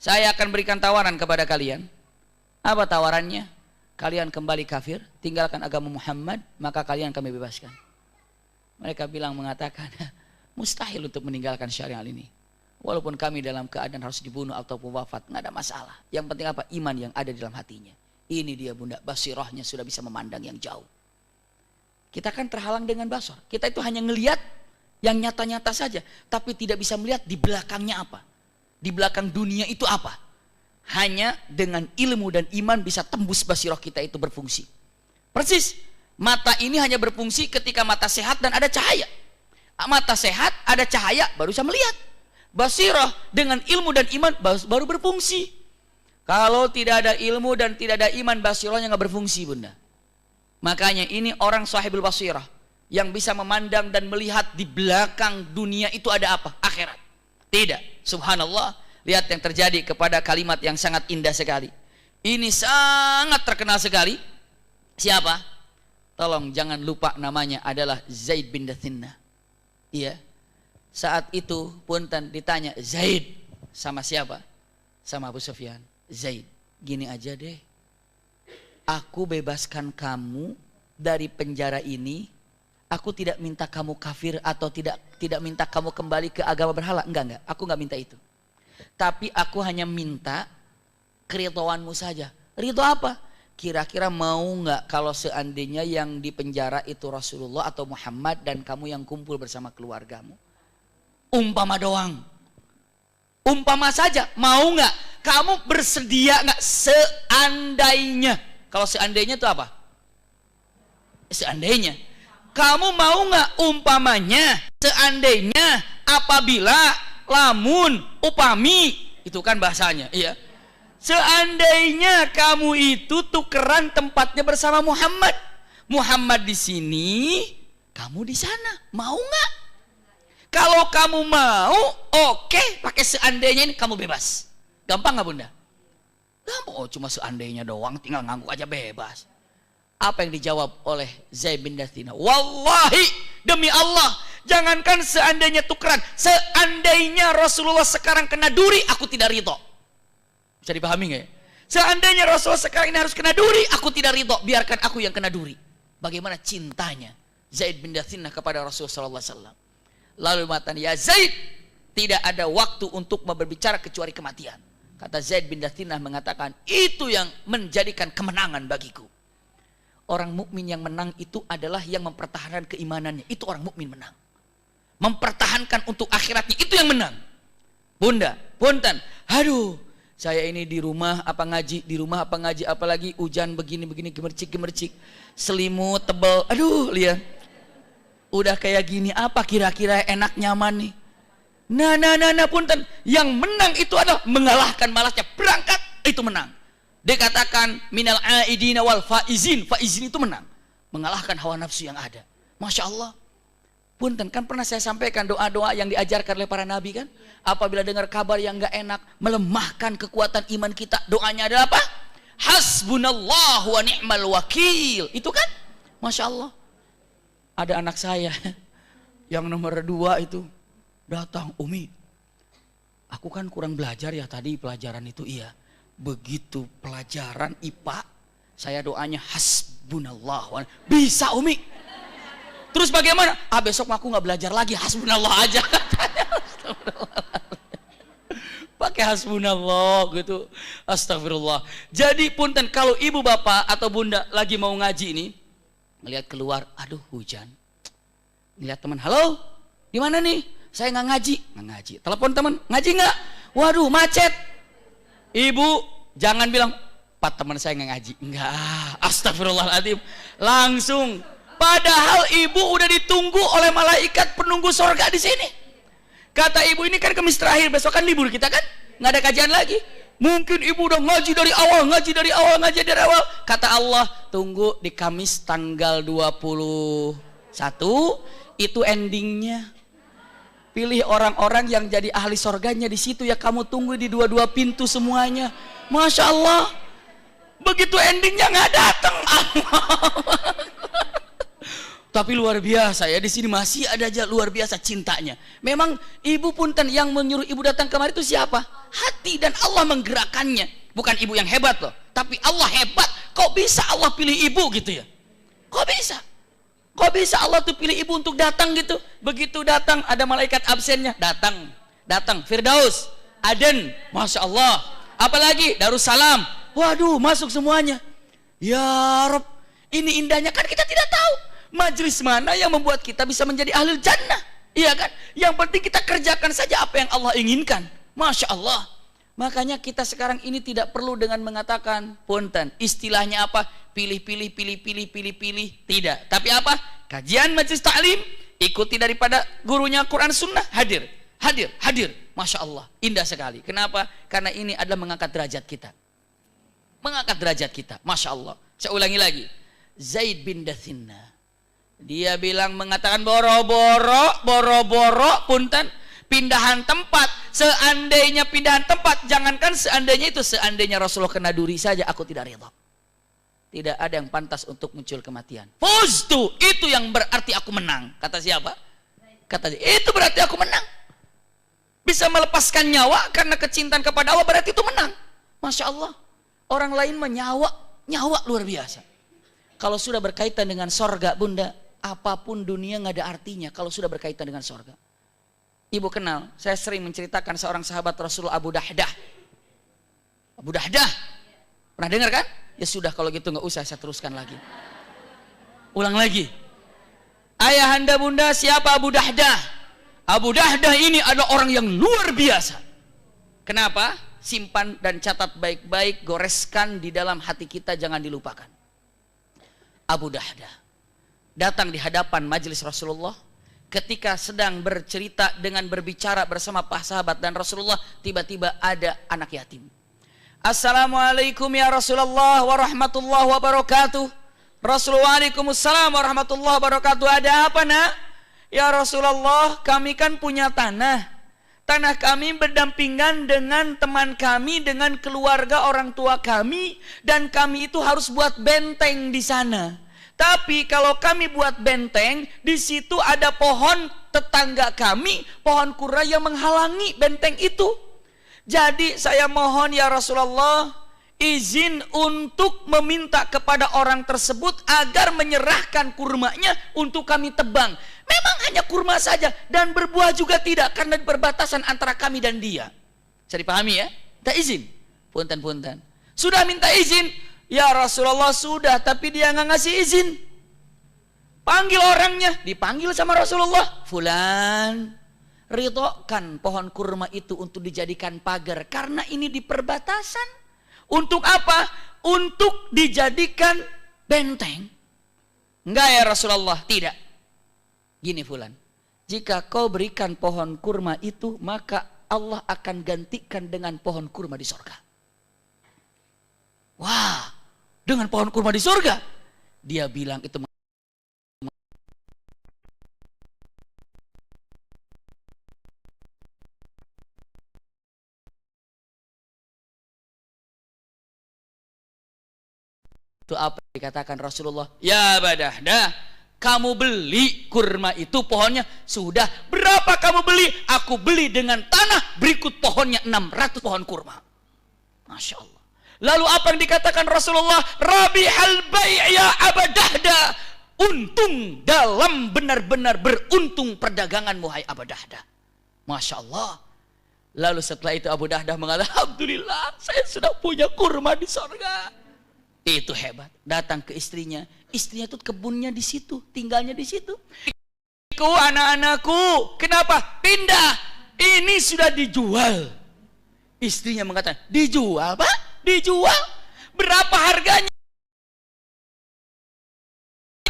saya akan berikan tawaran kepada kalian." Apa tawarannya? Kalian kembali kafir, tinggalkan agama Muhammad, maka kalian kami bebaskan. Mereka mengatakan, mustahil untuk meninggalkan syariat ini. Walaupun kami dalam keadaan harus dibunuh ataupun wafat, nggak ada masalah. Yang penting apa? Iman yang ada di dalam hatinya. Ini dia bunda, basirahnya sudah bisa memandang yang jauh. Kita kan terhalang dengan basar. Kita itu hanya ngelihat yang nyata-nyata saja, tapi tidak bisa melihat di belakangnya apa. Di belakang dunia itu apa. Hanya dengan ilmu dan iman bisa tembus basirah kita itu berfungsi. Persis. Mata ini hanya berfungsi ketika mata sehat dan ada cahaya. Mata sehat, ada cahaya, baru bisa melihat. Basirah dengan ilmu dan iman baru berfungsi. Kalau tidak ada ilmu dan tidak ada iman, basirahnya nggak berfungsi bunda. Makanya ini orang sahibul basirah yang bisa memandang dan melihat di belakang dunia itu ada apa? Akhirat. Tidak. Subhanallah. Lihat yang terjadi kepada kalimat yang sangat indah sekali. Ini sangat terkenal sekali. Siapa? Tolong jangan lupa namanya adalah Zaid bin Dathinnah. Iya. Saat itu punten ditanya, Zaid sama siapa? Sama Abu Sufyan. Zaid, gini aja deh. Aku bebaskan kamu dari penjara ini. Aku tidak minta kamu kafir atau tidak minta kamu kembali ke agama berhala. Enggak. Aku enggak minta itu. Tapi aku hanya minta keridhoanmu saja. Ridho apa? Kira-kira mau nggak kalau seandainya yang di penjara itu Rasulullah atau Muhammad dan kamu yang kumpul bersama keluargamu? Umpama doang. Umpama saja. Mau nggak? Kamu bersedia nggak seandainya? Kalau seandainya itu apa? Seandainya. Kamu mau nggak umpamanya? Seandainya, apabila, lamun, upami. Itu kan bahasanya. Iya. Seandainya kamu itu tukeran tempatnya bersama Muhammad. Muhammad di sini, kamu di sana. Mau nggak? Kalau kamu mau, oke, pakai seandainya ini kamu bebas. Gampang nggak bunda? Gampang. Oh, cuma seandainya doang, tinggal ngangguk aja bebas. Apa yang dijawab oleh Zaid bin Dathinnah? Wallahi, demi Allah, jangankan seandainya tukeran, seandainya Rasulullah sekarang kena duri, aku tidak ridho. Bisa dipahami nggak ya? Seandainya Rasulullah sekarang ini harus kena duri, aku tidak ridho, biarkan aku yang kena duri. Bagaimana cintanya Zaid bin Dathinnah kepada Rasulullah SAW. Lalu mengatakan, ya Zaid, tidak ada waktu untuk berbicara kecuali kematian. Kata Zaid bin Dathinnah mengatakan, itu yang menjadikan kemenangan bagiku. Orang mukmin yang menang itu adalah yang mempertahankan keimanannya. Itu orang mukmin menang. Mempertahankan untuk akhiratnya, itu yang menang. Bunda, punten, aduh, saya ini di rumah apa ngaji, apalagi hujan begini gemercik, selimut tebal, aduh lihat, udah kayak gini, apa kira-kira enak nyaman nih? Nah, punten, yang menang itu adalah mengalahkan malasnya, berangkat itu menang. Dikatakan minal aidina wal faizin itu menang, mengalahkan hawa nafsu yang ada. Masya Allah. Punten, kan pernah saya sampaikan doa-doa yang diajarkan oleh para nabi kan? Apabila dengar kabar yang gak enak, melemahkan kekuatan iman kita, doanya adalah apa? Hasbunallahu wa ni'mal wakil. Itu kan? Masya Allah. Ada anak saya yang nomor 2 itu datang, Umi, aku kan kurang belajar ya tadi pelajaran itu, iya. Begitu pelajaran IPA, saya doanya hasbunallah. Bisa Umi. Terus bagaimana? Besok aku nggak belajar lagi, hasbunallah aja. Pakai hasbunallah gitu. Astagfirullah. Jadi punten, kalau ibu bapak atau bunda lagi mau ngaji ini, melihat keluar, aduh hujan. Lihat teman, halo, di mana nih? Saya nggak ngaji. Telepon teman, ngaji nggak? Waduh macet. Ibu jangan bilang, Pak teman saya nggak ngaji. Enggak, astagfirullahaladzim. Langsung. Padahal ibu udah ditunggu oleh malaikat penunggu sorga di sini. Kata ibu, ini kan Kamis terakhir, besok kan libur kita kan, nggak ada kajian lagi. Mungkin ibu udah ngaji dari awal. Kata Allah, tunggu di Kamis tanggal 21, itu endingnya. Pilih orang-orang yang jadi ahli sorganya di situ ya, kamu tunggu di 22 pintu semuanya. Masya Allah. Begitu endingnya nggak datang. Tapi luar biasa ya, di sini masih ada aja luar biasa cintanya. Memang ibu punten, yang menyuruh ibu datang kemari itu siapa? Hati, dan Allah menggerakkannya. Bukan ibu yang hebat loh, tapi Allah hebat. Kok bisa Allah pilih ibu gitu ya? Kok bisa Allah tuh pilih ibu untuk datang gitu? Begitu datang ada malaikat absennya, datang Firdaus, Aden, Masya Allah. Apalagi Darussalam, waduh masuk semuanya. Ya Rob, ini indahnya kan kita tidak tahu. Majelis mana yang membuat kita bisa menjadi ahli jannah, iya kan? Yang penting kita kerjakan saja apa yang Allah inginkan. Masya Allah. Makanya kita sekarang ini tidak perlu dengan mengatakan punten, istilahnya apa? Pilih. Tidak. Tapi apa? Kajian majelis taklim, ikuti daripada gurunya Quran Sunnah, hadir. Masya Allah, indah sekali. Kenapa? Karena ini adalah mengangkat derajat kita. Masya Allah. Saya ulangi lagi. Zaid bin Dathinnah, dia bilang, mengatakan boro-boro punten, pindahan tempat. Seandainya pindahan tempat, jangankan seandainya Rasulullah kena duri saja, aku tidak ridha. Tidak ada yang pantas untuk muncul kematian. Fuztu, itu yang berarti aku menang. Kata siapa? Kata dia, itu berarti aku menang. Bisa melepaskan nyawa karena kecintaan kepada Allah, berarti itu menang. Masya Allah. Orang lain nyawa luar biasa. Kalau sudah berkaitan dengan sorga, bunda, apapun dunia nggak ada artinya kalau sudah berkaitan dengan sorga. Ibu kenal, saya sering menceritakan seorang sahabat Rasulullah, Abu Dahdah. Pernah dengar kan? Ya sudah, kalau gitu nggak usah saya teruskan lagi. Ulang lagi. Ayahanda bunda, siapa Abu Dahdah? Abu Dahdah ini adalah orang yang luar biasa. Kenapa? Simpan dan catat baik-baik, goreskan di dalam hati kita, jangan dilupakan. Abu Dahdah datang di hadapan majelis Rasulullah ketika sedang bercerita dengan berbicara bersama para sahabat dan Rasulullah, tiba-tiba ada anak yatim. Assalamualaikum ya Rasulullah warahmatullahi wabarakatuh. Rasulullah, waalaikumsalam warahmatullahi wabarakatuh. Ada apa nak? Ya Rasulullah, kami kan punya tanah kami berdampingan dengan teman kami, dengan keluarga orang tua kami, dan kami itu harus buat benteng di sana. Tapi kalau kami buat benteng, di situ ada pohon tetangga kami, pohon kurma yang menghalangi benteng itu. Jadi saya mohon ya Rasulullah, izin untuk meminta kepada orang tersebut agar menyerahkan kurmanya untuk kami tebang. Memang hanya kurma saja dan berbuah juga tidak, karena perbatasan antara kami dan dia. Bisa dipahami ya? Tak izin. Punten. Sudah minta izin, ya Rasulullah sudah, tapi dia nggak ngasih izin. Panggil orangnya, dipanggil sama Rasulullah. Fulan, ridhokan pohon kurma itu untuk dijadikan pagar, karena ini di perbatasan. Untuk apa? Untuk dijadikan benteng. Enggak ya Rasulullah, tidak. Gini Fulan, jika kau berikan pohon kurma itu, maka Allah akan gantikan dengan pohon kurma di surga. Wah, dengan pohon kurma di surga? Dia bilang itu. Itu apa yang dikatakan Rasulullah? Ya Badahdah, kamu beli kurma itu pohonnya. Sudah, berapa kamu beli? Aku beli dengan tanah, berikut pohonnya 600 pohon kurma. Masya Allah. Lalu apa yang dikatakan Rasulullah? Rabihal bai' ya Abadahda. Untung, dalam benar-benar beruntung perdagangan muhai Abadahda. Masya Allah. Lalu setelah itu Abu Dahdah mengatakan, alhamdulillah saya sudah punya kurma di surga. Itu hebat. Datang ke istrinya. Istrinya tuh kebunnya di situ, tinggalnya di situ. Anak-anakku, kenapa? Pindah. Ini sudah dijual. Istrinya mengatakan, dijual Pak? Dijual? Berapa harganya?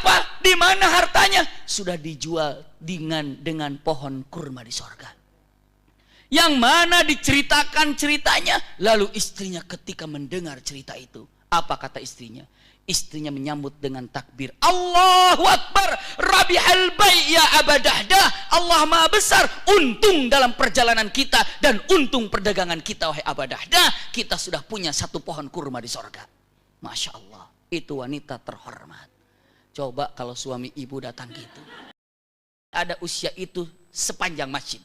Pak, di mana hartanya? Sudah dijual dengan pohon kurma di sorga. Yang mana diceritakan ceritanya? Lalu istrinya ketika mendengar cerita itu, apa kata istrinya? Istrinya menyambut dengan takbir, Allahu Akbar, Rabihal bai' ya Abadahdah. Allah Maha Besar, untung dalam perjalanan kita dan untung perdagangan kita wahai Abadahdah. Kita sudah punya satu pohon kurma di sorga. Masya Allah, itu wanita terhormat. Coba kalau suami ibu datang gitu, ada usia itu sepanjang masjid.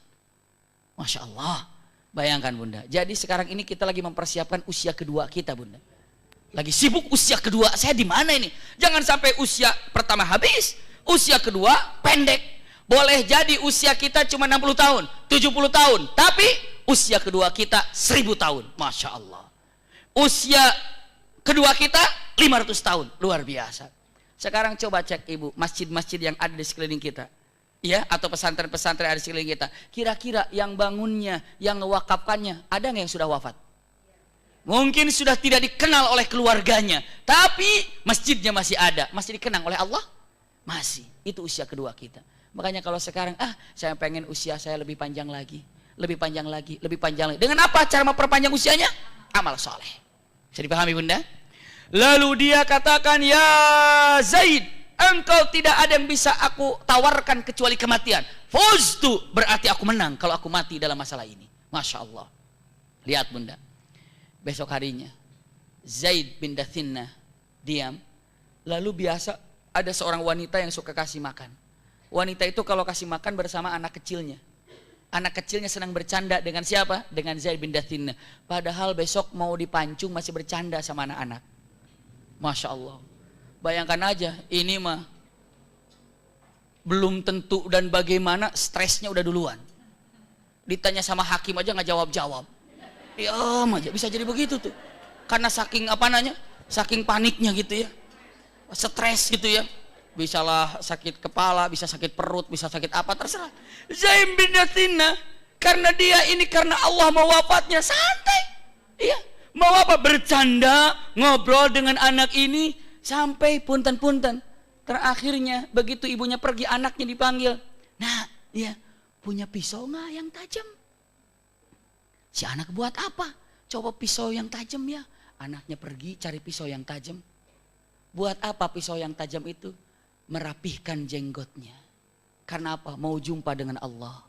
Masya Allah, bayangkan Bunda. Jadi sekarang ini kita lagi mempersiapkan usia kedua kita Bunda. Lagi sibuk usia kedua, saya di mana ini? Jangan sampai usia pertama habis, usia kedua pendek. Boleh jadi usia kita cuma 60 tahun, 70 tahun, tapi usia kedua kita 1000 tahun. Masya Allah. Usia kedua kita 500 tahun, luar biasa. Sekarang coba cek ibu, masjid-masjid yang ada di sekeliling kita, ya, atau pesantren-pesantren yang ada di sekeliling kita. Kira-kira yang bangunnya, yang mewakafkannya, ada nggak yang sudah wafat? Mungkin sudah tidak dikenal oleh keluarganya, tapi masjidnya masih ada. Masih dikenang oleh Allah? Masih. Itu usia kedua kita. Makanya kalau sekarang, saya pengen usia saya lebih panjang lagi, lebih panjang lagi, lebih panjang lagi. Dengan apa cara memperpanjang usianya? Amal soleh. Bisa dipahami Bunda? Lalu dia katakan, ya Zaid, engkau tidak ada yang bisa aku tawarkan kecuali kematian. Fuztu, berarti aku menang kalau aku mati dalam masalah ini. Masya Allah. Lihat Bunda. Besok harinya Zaid bin Dathinnah diam. Lalu biasa ada seorang wanita yang suka kasih makan. Wanita itu kalau kasih makan bersama anak kecilnya. Anak kecilnya senang bercanda dengan siapa? Dengan Zaid bin Dathinnah. Padahal besok mau dipancung masih bercanda sama anak-anak. Masya Allah. Bayangkan aja, ini mah belum tentu dan bagaimana, stresnya udah duluan. Ditanya sama hakim aja nggak jawab-jawab. Diam aja, bisa jadi begitu tuh. Karena saking saking paniknya gitu ya. Stres gitu ya. Bisalah sakit kepala, bisa sakit perut, bisa sakit apa, terserah. Zaid bin Dathinnah, karena Allah mau wafatnya, santai. Iya, mau apa? Bercanda, ngobrol dengan anak ini, sampai punten-punten. Terakhirnya begitu ibunya pergi, anaknya dipanggil. Nah, ya, punya pisau nggak yang tajam? Si anak buat apa? Coba pisau yang tajam ya. Anaknya pergi cari pisau yang tajam. Buat apa pisau yang tajam itu? Merapihkan jenggotnya. Karena apa? Mau jumpa dengan Allah.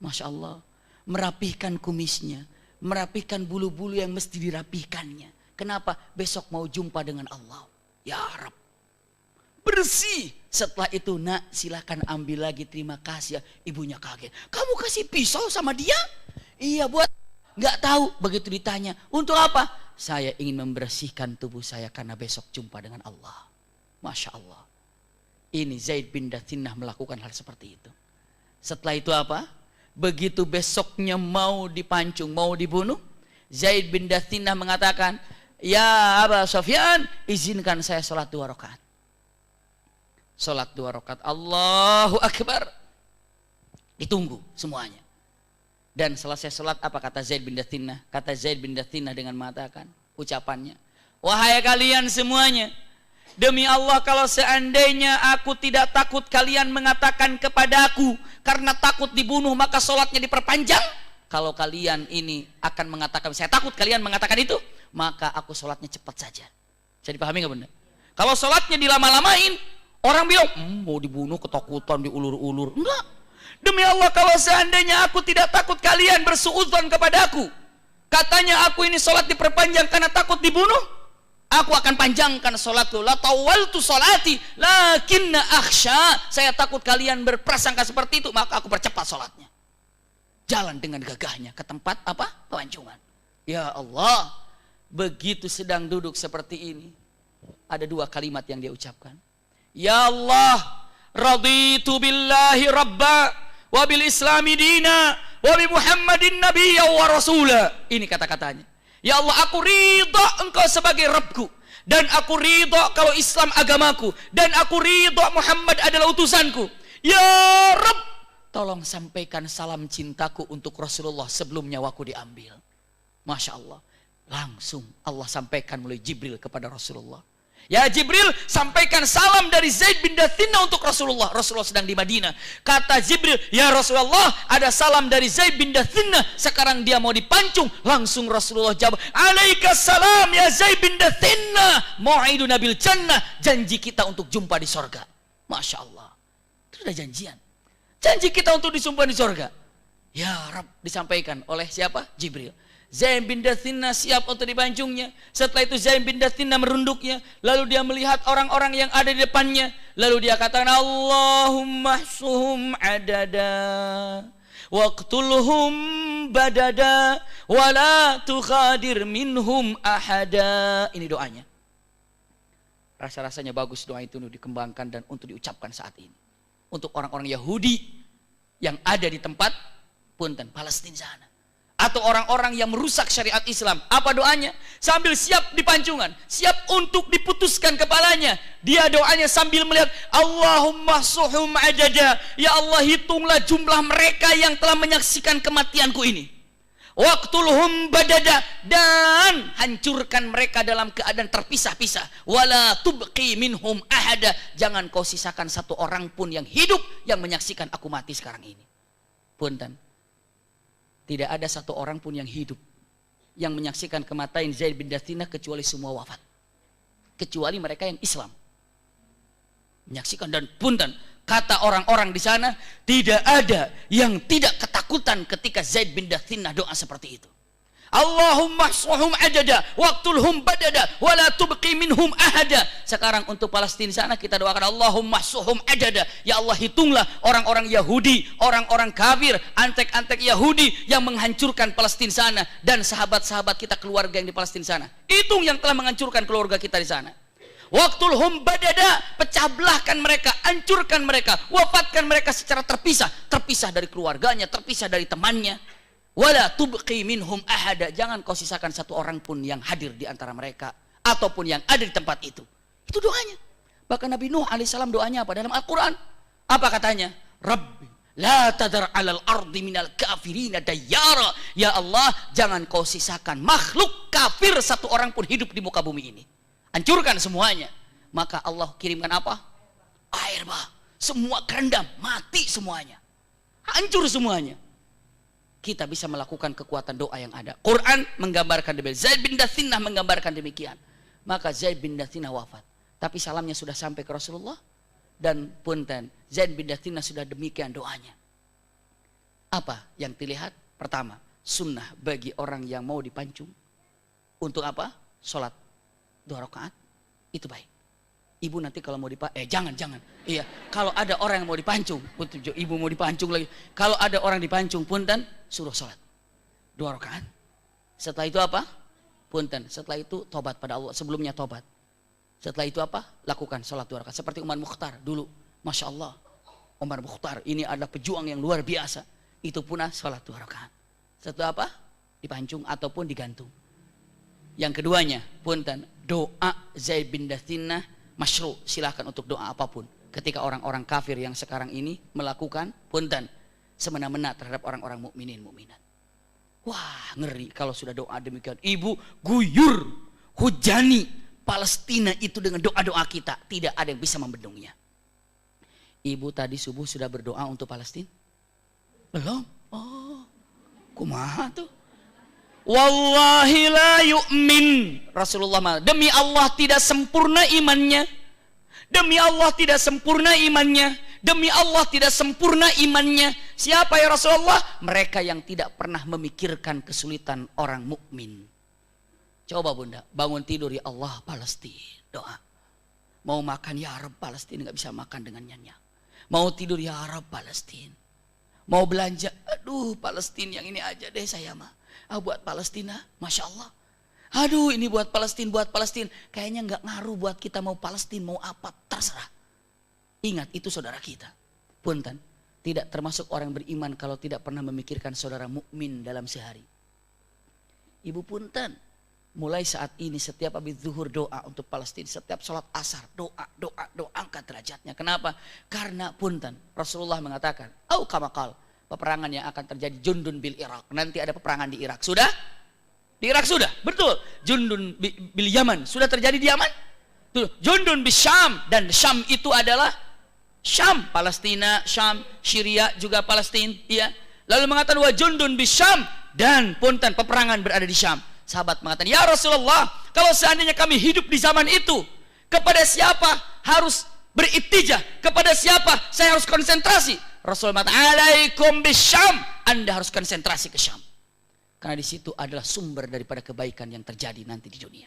Masya Allah. Merapihkan kumisnya. Merapihkan bulu-bulu yang mesti dirapihkannya. Kenapa? Besok mau jumpa dengan Allah. Ya Rab. Bersih. Setelah itu, nak silakan ambil lagi, terima kasih ya. Ibunya kaget. Kamu kasih pisau sama dia? Iya, buat nggak tahu. Begitu ditanya, untuk apa? saya ingin membersihkan tubuh saya karena besok jumpa dengan Allah. Masya Allah. Ini Zaid bin Dathinah melakukan hal seperti itu. Setelah itu apa? Begitu besoknya mau dipancung, mau dibunuh, Zaid bin Dathinah mengatakan, ya Aba Sufyan, izinkan saya sholat 2 rakaat. Sholat 2 rakaat, Allahu Akbar. Ditunggu semuanya. Dan selesai sholat, apa kata Zaid bin Dathinah? Kata Zaid bin Dathinah dengan mengatakan ucapannya, wahai kalian semuanya, demi Allah kalau seandainya aku tidak takut kalian mengatakan kepadaku karena takut dibunuh maka sholatnya diperpanjang. Kalau kalian ini akan mengatakan, saya takut kalian mengatakan itu, maka aku sholatnya cepat saja. Bisa dipahami nggak benar? Kalau sholatnya dilama-lamain, orang bilang, mau dibunuh ketakutan diulur-ulur. Enggak. Demi Allah kalau seandainya aku tidak takut kalian bersuudzon kepadaku, katanya aku ini sholat diperpanjang karena takut dibunuh, aku akan panjangkan sholatku. La tawaltu sholati lakinna akhsha. Saya takut kalian berprasangka seperti itu, maka aku percepat sholatnya. Jalan dengan gagahnya ke tempat apa? Pelancongan. Ya Allah, begitu sedang duduk seperti ini, ada 2 kalimat yang dia ucapkan. Ya Allah, raditu billahi rabba wa bil islami dina wa bi muhammadin nabiyya wa rasula. Ini kata-katanya. Ya Allah, aku ridha engkau sebagai Rabbku, dan aku ridha kalau Islam agamaku, dan aku ridha Muhammad adalah utusanku. Ya Rabb, tolong sampaikan salam cintaku untuk Rasulullah sebelum nyawaku diambil. Masya Allah. Langsung Allah sampaikan melalui Jibril kepada Rasulullah. Ya Jibril, sampaikan salam dari Zaid bin Dathinah untuk Rasulullah. Rasulullah sedang di Madinah. Kata Jibril, ya Rasulullah, ada salam dari Zaid bin Dathinah. Sekarang dia mau dipancung. Langsung Rasulullah jawab, alaikassalam ya Zaid bin Dathinah, mau'iduna bil jannah. Janji kita untuk jumpa di sorga. Masya Allah. Itu sudah janjian. Janji kita untuk dijumpa di sorga. Ya Rabb, disampaikan oleh siapa? Jibril. Zaid bin Dathinah siap untuk dipancungnya. Setelah itu Zaid bin Dathinah merunduknya. Lalu dia melihat orang-orang yang ada di depannya. Lalu dia katakan, Allahumma hsuhum adada waqtulhum badada wala tukhadir minhum ahada. Ini doanya. Rasa-rasanya bagus doa itu untuk dikembangkan dan untuk diucapkan saat ini. Untuk orang-orang Yahudi yang ada di tempat punten Palestina sana. Atau orang-orang yang merusak syariat Islam. Apa doanya? Sambil siap dipancungan, siap untuk diputuskan kepalanya, dia doanya sambil melihat, Allahumma suhum adada. Ya Allah, hitunglah jumlah mereka yang telah menyaksikan kematianku ini. Waqtulhum badada, dan hancurkan mereka dalam keadaan terpisah-pisah. Wala tubqi minhum ahada, jangan kau sisakan satu orang pun yang hidup yang menyaksikan aku mati sekarang ini. Punten. Tidak ada satu orang pun yang hidup yang menyaksikan kematian Zaid bin Dathinah kecuali semua wafat. Kecuali mereka yang Islam. Menyaksikan, dan punten, kata orang-orang di sana, tidak ada yang tidak ketakutan ketika Zaid bin Dathinah doa seperti itu. Allahumma hsuhum adada waqtulhum badada wala tubqi minhum ahada. Sekarang untuk Palestina sana kita doakan, Allahumma hsuhum adada. Ya Allah, hitunglah orang-orang Yahudi, orang-orang kafir, antek-antek Yahudi yang menghancurkan Palestina sana, dan sahabat-sahabat kita, keluarga yang di Palestina sana. Hitung yang telah menghancurkan keluarga kita di sana. Waqtulhum badada, pecah belahkan mereka, hancurkan mereka, wafatkan mereka secara terpisah, terpisah dari keluarganya, terpisah dari temannya. Wala tubqi minhum ahada, jangan kau sisakan satu orang pun yang hadir di antara mereka ataupun yang ada di tempat itu. Itu doanya. Bahkan Nabi Nuh alaihissalam doanya apa dalam Al-Quran? Apa katanya? Rabbi la tadar alal ardi minal kafirina dayyara. Ya Allah, jangan kau sisakan makhluk kafir satu orang pun hidup di muka bumi ini. Hancurkan semuanya. Maka Allah kirimkan apa? Air bah. Semua kerendam, mati semuanya. Hancur semuanya. Kita bisa melakukan kekuatan doa yang ada. Quran menggambarkan demikian. Zaid bin Dathinah menggambarkan demikian. Maka Zaid bin Dathinah wafat. Tapi salamnya sudah sampai ke Rasulullah. Dan punten, Zaid bin Dathinah sudah demikian doanya. Apa yang dilihat? Pertama, sunnah bagi orang yang mau dipancung. Untuk apa? Sholat 2 rakaat. Itu baik. Ibu nanti kalau mau jangan. Iya, kalau ada orang yang mau dipancung, ibu mau dipancung lagi. Kalau ada orang dipancung punten, suruh sholat 2 rakaat. Setelah itu apa? Punten. Setelah itu tobat pada Allah. Sebelumnya tobat. Setelah itu apa? Lakukan sholat 2 rakaat. Seperti Umar Mukhtar dulu. Masya Allah. Umar Mukhtar ini adalah pejuang yang luar biasa. Itu punah sholat 2 rakaat. Setelah apa? Dipancung ataupun digantung. Yang keduanya, punten, doa Zaid bin Dathinah masyru', silahkan untuk doa apapun. Ketika orang-orang kafir yang sekarang ini melakukan punten semena-mena terhadap orang-orang mukminin mukminat. Wah, ngeri kalau sudah doa demikian. Ibu guyur, hujani Palestina itu dengan doa-doa kita. Tidak ada yang bisa membendungnya. Ibu tadi subuh sudah berdoa untuk Palestina? Belum? Oh, kumaha tuh? Wallahi la yu'min. Rasulullah, demi Allah tidak sempurna imannya. Demi Allah tidak sempurna imannya. Demi Allah tidak sempurna imannya. Siapa ya Rasulullah? Mereka yang tidak pernah memikirkan kesulitan orang mukmin. Coba bunda, bangun tidur, ya Allah Palestina, doa. Mau makan, ya Arab Palestina, nggak bisa makan dengan nyenyak. Mau tidur, ya Arab Palestina. Mau belanja, aduh Palestina yang ini aja deh saya mah. Buat Palestina, Masya Allah. Aduh ini buat Palestina, buat Palestina. Kayaknya nggak ngaruh buat kita mau Palestina, mau apa, terserah. Ingat itu saudara kita. Punten, tidak termasuk orang beriman kalau tidak pernah memikirkan saudara mukmin dalam sehari. Ibu punten, mulai saat ini setiap habis zuhur doa untuk Palestina, setiap sholat asar doa angkat derajatnya. Kenapa? Karena punten, Rasulullah mengatakan, kamakal, peperangan yang akan terjadi Jundun bil Irak. Nanti ada peperangan di Irak. Sudah? Di Irak sudah, betul. Jundun bil Yaman, sudah terjadi di Yaman. Jundun bil Syam, dan Syam itu adalah Syam, Palestina, Syam, Syria juga Palestina, ya. Lalu mengatakan wa Jundun bil Syam, dan punten peperangan berada di Syam. Sahabat mengatakan, ya Rasulullah, kalau seandainya kami hidup di zaman itu, kepada siapa harus beriktijah? Kepada siapa saya harus konsentrasi? Rasulullah mengatakan, alaikum bis Syam, Anda harus konsentrasi ke Syam. Karena di situ adalah sumber daripada kebaikan yang terjadi nanti di dunia.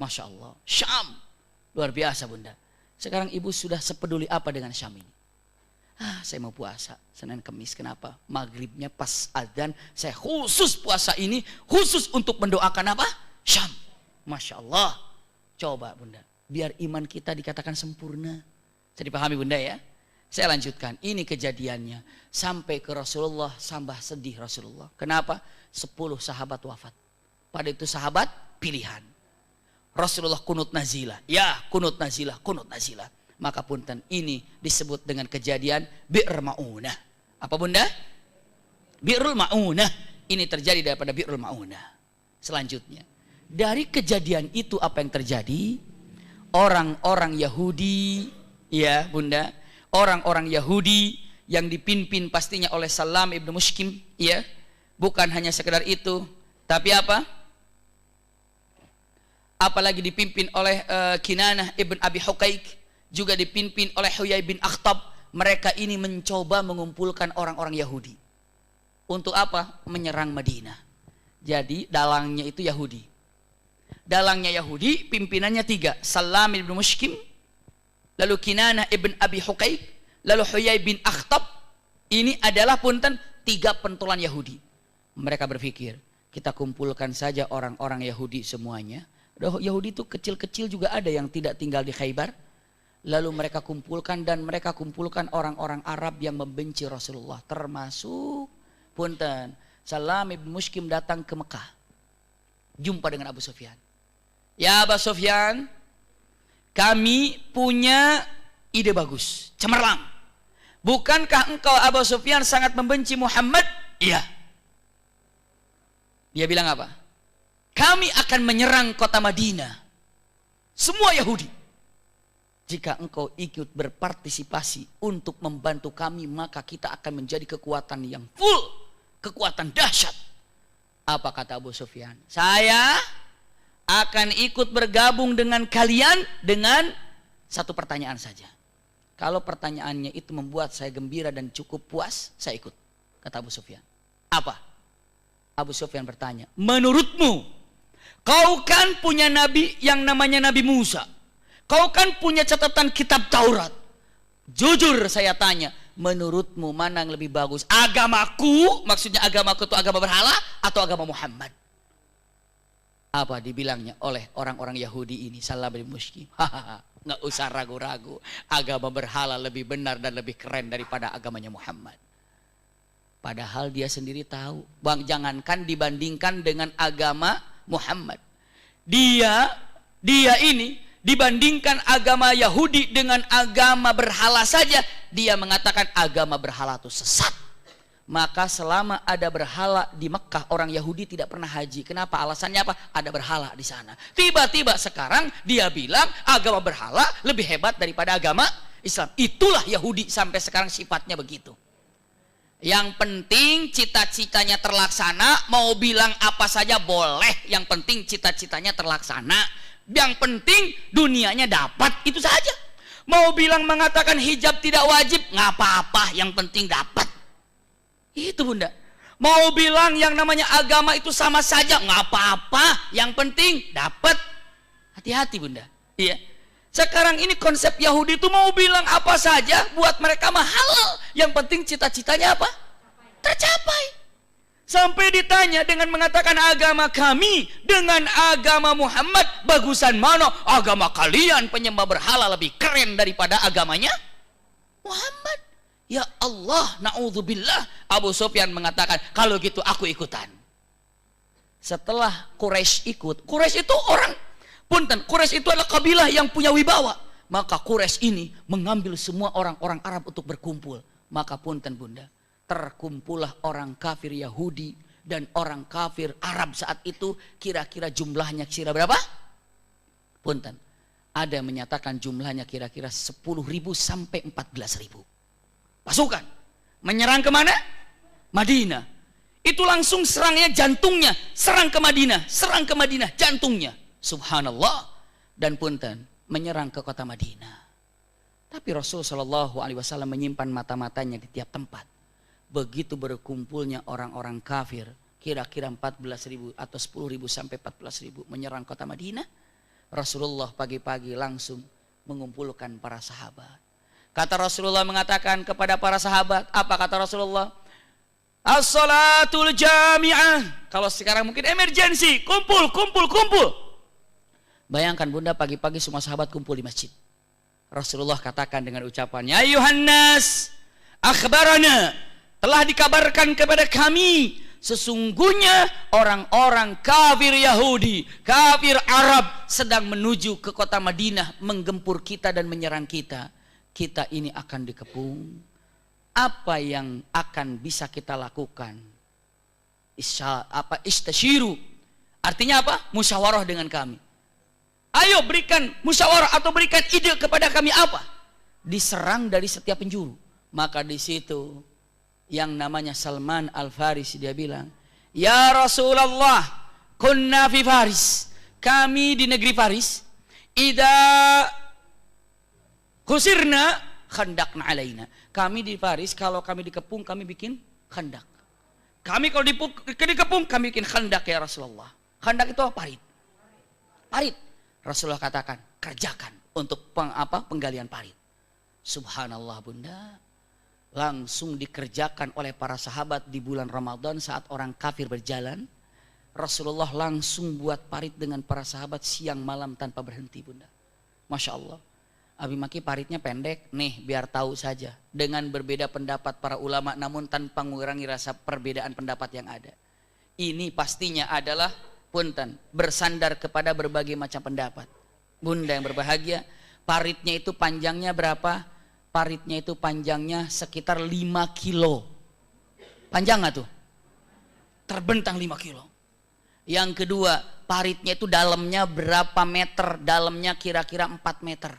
Masya Allah, Syam luar biasa bunda. Sekarang ibu sudah sepeduli apa dengan Syam ini? Saya mau puasa Senin Kemis. Kenapa? Maghribnya pas azan saya khusus puasa ini, khusus untuk mendoakan apa? Syam. Masya Allah. Coba bunda, biar iman kita dikatakan sempurna. Saya dipahami bunda ya? Saya lanjutkan, ini kejadiannya sampai ke Rasulullah, sampai sedih Rasulullah. Kenapa? 10 sahabat wafat. Pada itu sahabat pilihan. Rasulullah kunut nazilah. Ya, kunut nazilah, kunut nazilah. Maka punten ini disebut dengan kejadian Bi'r Ma'unah. Apa bunda? Bi'rul Ma'unah. Ini terjadi daripada Bi'rul Ma'unah. Selanjutnya, dari kejadian itu apa yang terjadi? Orang-orang Yahudi, ya bunda, orang-orang Yahudi yang dipimpin pastinya oleh Salam ibnu Mushkim, ya, bukan hanya sekedar itu, tapi apa? Apalagi dipimpin oleh Kinanah ibn Abi Huqaiq, juga dipimpin oleh Huyai bin Akhtab. Mereka ini mencoba mengumpulkan orang-orang Yahudi. Untuk apa? Menyerang Madinah. Jadi dalangnya itu Yahudi. Dalangnya Yahudi, pimpinannya 3. Salam ibn Mushkim, lalu Kinanah ibn Abi Huqaiq, lalu Huyai bin Akhtab. Ini adalah punten 3 pentolan Yahudi. Mereka berpikir, kita kumpulkan saja orang-orang Yahudi semuanya. Yahudi itu kecil-kecil juga ada yang tidak tinggal di Khaybar. Lalu mereka kumpulkan, dan mereka kumpulkan orang-orang Arab yang membenci Rasulullah. Termasuk punten Salam ibn Mushkim datang ke Mekah. Jumpa dengan Abu Sufyan. Ya Abu Sufyan, kami punya ide bagus, cemerlang. Bukankah engkau Abu Sufyan sangat membenci Muhammad? Iya. Dia bilang apa? Kami akan menyerang kota Madinah. Semua Yahudi. Jika engkau ikut berpartisipasi untuk membantu kami, maka kita akan menjadi kekuatan yang full. Kekuatan dahsyat. Apa kata Abu Sufyan? Saya akan ikut bergabung dengan kalian dengan satu pertanyaan saja. Kalau pertanyaannya itu membuat saya gembira dan cukup puas, saya ikut. Kata Abu Sufyan. Apa? Abu Sufyan bertanya, menurutmu, kau kan punya nabi yang namanya Nabi Musa. Kau kan punya catatan kitab Taurat. Jujur saya tanya, menurutmu mana yang lebih bagus? Agamaku, maksudnya agamaku itu agama berhala atau agama Muhammad? Apa dibilangnya oleh orang-orang Yahudi ini? Salam bin Mushkim. Nggak usah ragu-ragu. Agama berhala lebih benar dan lebih keren daripada agamanya Muhammad. Padahal dia sendiri tahu. Bang, jangankan dibandingkan dengan agama Muhammad. Dia ini dibandingkan agama Yahudi dengan agama berhala saja. Dia mengatakan agama berhala itu sesat. Maka selama ada berhala di Mekah, orang Yahudi tidak pernah haji. Kenapa? Alasannya apa? Ada berhala di sana. Tiba-tiba sekarang dia bilang agama berhala lebih hebat daripada agama Islam. Itulah Yahudi sampai sekarang sifatnya begitu. Yang penting cita-citanya terlaksana, mau bilang apa saja boleh. Yang penting cita-citanya terlaksana. Yang penting dunianya dapat, itu saja. Mau bilang mengatakan hijab tidak wajib, nggak apa-apa, yang penting dapat. Itu bunda. Mau bilang yang namanya agama itu sama saja, nggak apa-apa, yang penting dapat. Hati-hati bunda. Iya. Sekarang ini konsep Yahudi itu mau bilang apa saja buat mereka mahal. Yang penting cita-citanya apa? Tercapai. Sampai ditanya dengan mengatakan agama kami dengan agama Muhammad bagusan mana? Agama kalian penyembah berhala lebih keren daripada agamanya Muhammad. Ya Allah, na'udzubillah. Abu Sufyan mengatakan, kalau gitu aku ikutan. Setelah Quraisy ikut, Quraisy itu orang, punten, Quraisy itu adalah kabilah yang punya wibawa. Maka Quraisy ini mengambil semua orang-orang Arab untuk berkumpul. Maka punten bunda, terkumpullah orang kafir Yahudi dan orang kafir Arab saat itu. Kira-kira jumlahnya kira berapa? Punten, ada yang menyatakan jumlahnya kira-kira 10.000 sampai 14.000. Pasukan menyerang ke mana? Madinah. Itu langsung serangnya jantungnya, serang ke Madinah, jantungnya. Subhanallah. Dan punten, menyerang ke kota Madinah. Tapi Rasul Shallallahu Alaihi Wasallam menyimpan mata-matanya di tiap tempat. Begitu berkumpulnya orang-orang kafir, kira-kira 14.000 atau 10.000 sampai 14.000 menyerang kota Madinah. Rasulullah pagi-pagi langsung mengumpulkan para sahabat. Kata Rasulullah mengatakan kepada para sahabat, apa kata Rasulullah? As-salatul jami'ah. Kalau sekarang mungkin emergensi, kumpul. Bayangkan bunda, pagi-pagi semua sahabat kumpul di masjid. Rasulullah katakan dengan ucapannya, ayuhan nas, akhbarana, telah dikabarkan kepada kami, sesungguhnya orang-orang kafir Yahudi, kafir Arab sedang menuju ke kota Madinah menggempur kita dan menyerang kita. Kita ini akan dikepung. Apa yang akan bisa kita lakukan? Istasyiru. Artinya apa? Musyawarah dengan kami. Ayo berikan musyawarah atau berikan ide kepada kami apa? Diserang dari setiap penjuru. Maka di situ yang namanya Salman Al-Farisi dia bilang, ya Rasulullah, kunna fi Faris. Kami di negeri Faris. Khusirna khandakna alaina. Kami di Faris kalau kami dikepung kami bikin khandak. Kami kalau dikepung kami bikin khandak ya Rasulullah. Khandak itu apa? Parit. Parit. Rasulullah katakan kerjakan untuk penggalian parit. Subhanallah bunda. Langsung dikerjakan oleh para sahabat di bulan Ramadan saat orang kafir berjalan. Rasulullah langsung buat parit dengan para sahabat siang malam tanpa berhenti bunda. Masya Allah. Abi Maki paritnya pendek, nih biar tahu saja. Dengan berbeda pendapat para ulama namun tanpa mengurangi rasa perbedaan pendapat yang ada. Ini pastinya adalah punten, bersandar kepada berbagai macam pendapat. Bunda yang berbahagia, paritnya itu panjangnya berapa? Paritnya itu panjangnya sekitar 5 kilo. Panjang gak tuh? Terbentang 5 kilo. Yang kedua, paritnya itu dalamnya berapa meter? Dalamnya kira-kira 4 meter.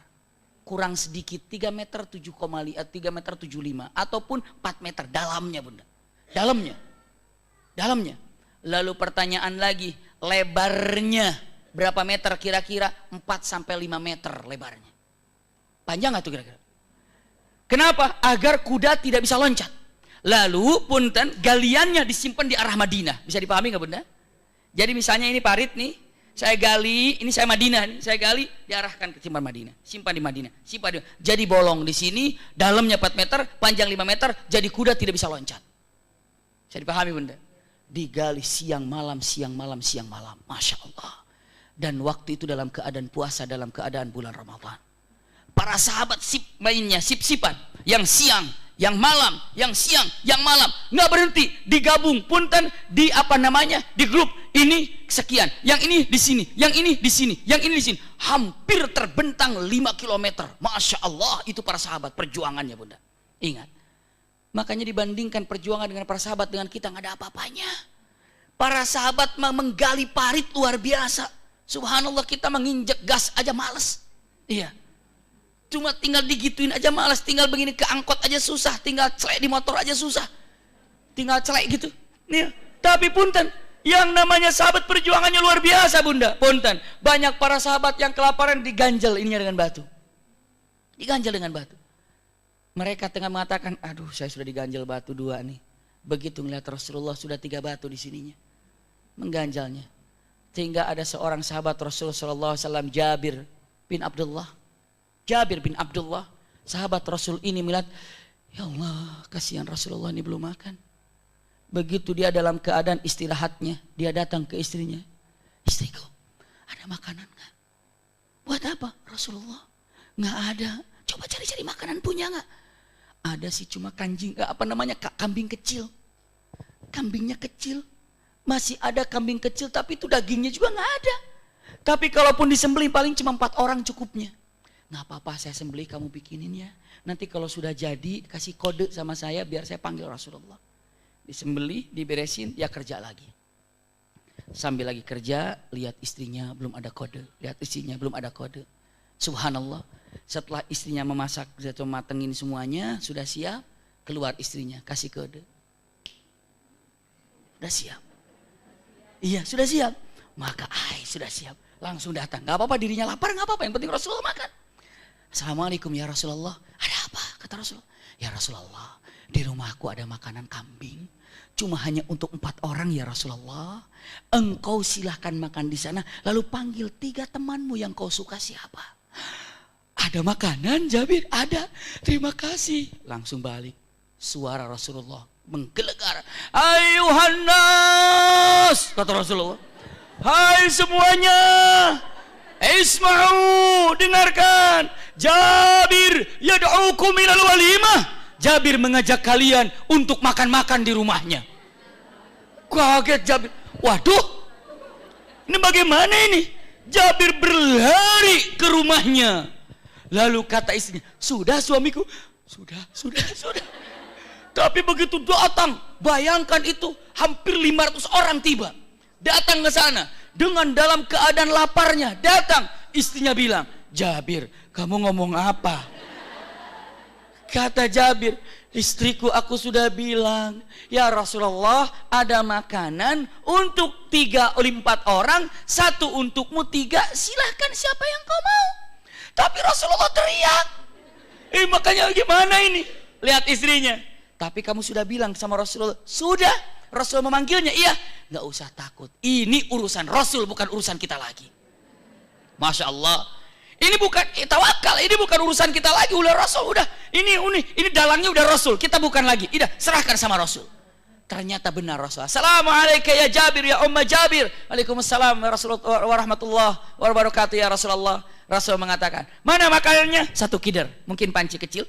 Kurang sedikit 3 meter 7,5 3 meter 75 ataupun 4 meter dalamnya bunda. Dalamnya. Lalu pertanyaan lagi, lebarnya berapa meter kira-kira? 4 sampai 5 meter lebarnya. Panjang enggak tuh kira-kira? Kenapa? Agar kuda tidak bisa loncat. Lalu punten galiannya disimpan di arah Madinah. Bisa dipahami enggak bunda? Jadi misalnya ini parit nih, saya gali, ini saya Madinah nih, saya gali, diarahkan ke simpan Madinah, simpan di Madinah, jadi bolong di sini, dalamnya 4 meter, panjang 5 meter, jadi kuda tidak bisa loncat. Bisa dipahami bunda? digali siang malam, siang malam, siang malam. Masya Allah. Dan waktu itu dalam keadaan puasa, dalam keadaan bulan Ramadan. Para sahabat sip mainnya, sip-sipan. Yang siang, yang malam, yang siang, yang malam. Nggak berhenti, digabung. Punten di di grup. Ini sekian, yang ini di sini, yang ini di sini, yang ini di sini. Hampir terbentang 5 kilometer. Masya Allah, itu para sahabat perjuangannya, Bunda. Ingat. Makanya dibandingkan perjuangan dengan para sahabat dengan kita, nggak ada apa-apanya. Para sahabat menggali parit luar biasa. Subhanallah, kita menginjak gas aja males. Iya. Cuma tinggal digituin aja males. Tinggal begini ke angkot aja susah. Tinggal celek di motor aja susah. Tinggal celek gitu. Iya. Tapi punten, yang namanya sahabat perjuangannya luar biasa, Bunda. Punten, banyak para sahabat yang kelaparan diganjel ininya dengan batu. Diganjel dengan batu. Mereka tengah mengatakan, aduh saya sudah diganjel batu 2 nih. Begitu ngeliat Rasulullah sudah 3 batu di sininya. Mengganjalnya. Sehingga ada seorang sahabat Rasulullah SAW, Jabir bin Abdullah. Jabir bin Abdullah, sahabat Rasul ini melihat, ya Allah, kasihan Rasulullah ini belum makan. Begitu dia dalam keadaan istirahatnya, dia datang ke istrinya. Istriku, ada makanan gak? Buat apa? Rasulullah, gak ada. Coba cari-cari makanan punya gak? Ada sih, cuma kambing kecil. Kambingnya kecil. Masih ada kambing kecil, tapi itu dagingnya juga gak ada. Tapi kalaupun disembelih paling cuma 4 orang cukupnya. Nggak apa-apa, saya sembelih, kamu bikinin ya. Nanti kalau sudah jadi, kasih kode sama saya biar saya panggil Rasulullah. Disembelih, diberesin, dia kerja lagi. Sambil lagi kerja, lihat istrinya belum ada kode. Lihat istrinya belum ada kode. Subhanallah, setelah istrinya memasak, sudah matengin semuanya, sudah siap, keluar istrinya, kasih kode. Sudah siap. Iya, sudah siap. Maka sudah siap. Langsung datang. Gak apa-apa, dirinya lapar, gak apa-apa. Yang penting Rasulullah makan. Assalamualaikum ya Rasulullah. Ada apa? Kata Rasulullah. Ya Rasulullah, di rumahku ada makanan kambing. Cuma hanya untuk 4 orang ya Rasulullah. Engkau silahkan makan di sana. Lalu panggil 3 temanmu yang kau suka siapa? Ada makanan Jabir? Ada. Terima kasih. Langsung balik. Suara Rasulullah menggelegar. Ayuhan nas, kata Rasulullah. Hai semuanya, isma'u, dengarkan. Jabir yad'ukum ilal walimah. Jabir mengajak kalian untuk makan-makan di rumahnya. Kaget Jabir. Waduh, ini bagaimana ini? Jabir berlari ke rumahnya. Lalu kata istrinya, sudah suamiku. Sudah. Tapi begitu datang, bayangkan itu hampir 500 orang tiba. Datang ke sana dengan dalam keadaan laparnya. Datang, istrinya bilang, Jabir, kamu ngomong apa? Kata Jabir, istriku aku sudah bilang, ya Rasulullah ada makanan untuk 3-4 orang, 1 untukmu 3, silahkan siapa yang kau mau. Tapi Rasulullah teriak. Makanya gimana ini? Lihat istrinya. Tapi kamu sudah bilang sama Rasulullah. Sudah. Rasul memanggilnya. Iya. Gak usah takut. Ini urusan Rasul, bukan urusan kita lagi. Masya Allah. Ini bukan tawakal. Ini bukan urusan kita lagi. Udah Rasul. Udah. Ini dalangnya udah Rasul. Kita bukan lagi. Udah. Serahkan sama Rasul. Ternyata benar Rasul. Assalamualaikum ya Jabir ya Umma Jabir. Waalaikumsalam warahmatullahi wabarakatuh ya Rasulullah. Rasul mengatakan, mana makanannya? 1 kidar. Mungkin panci kecil.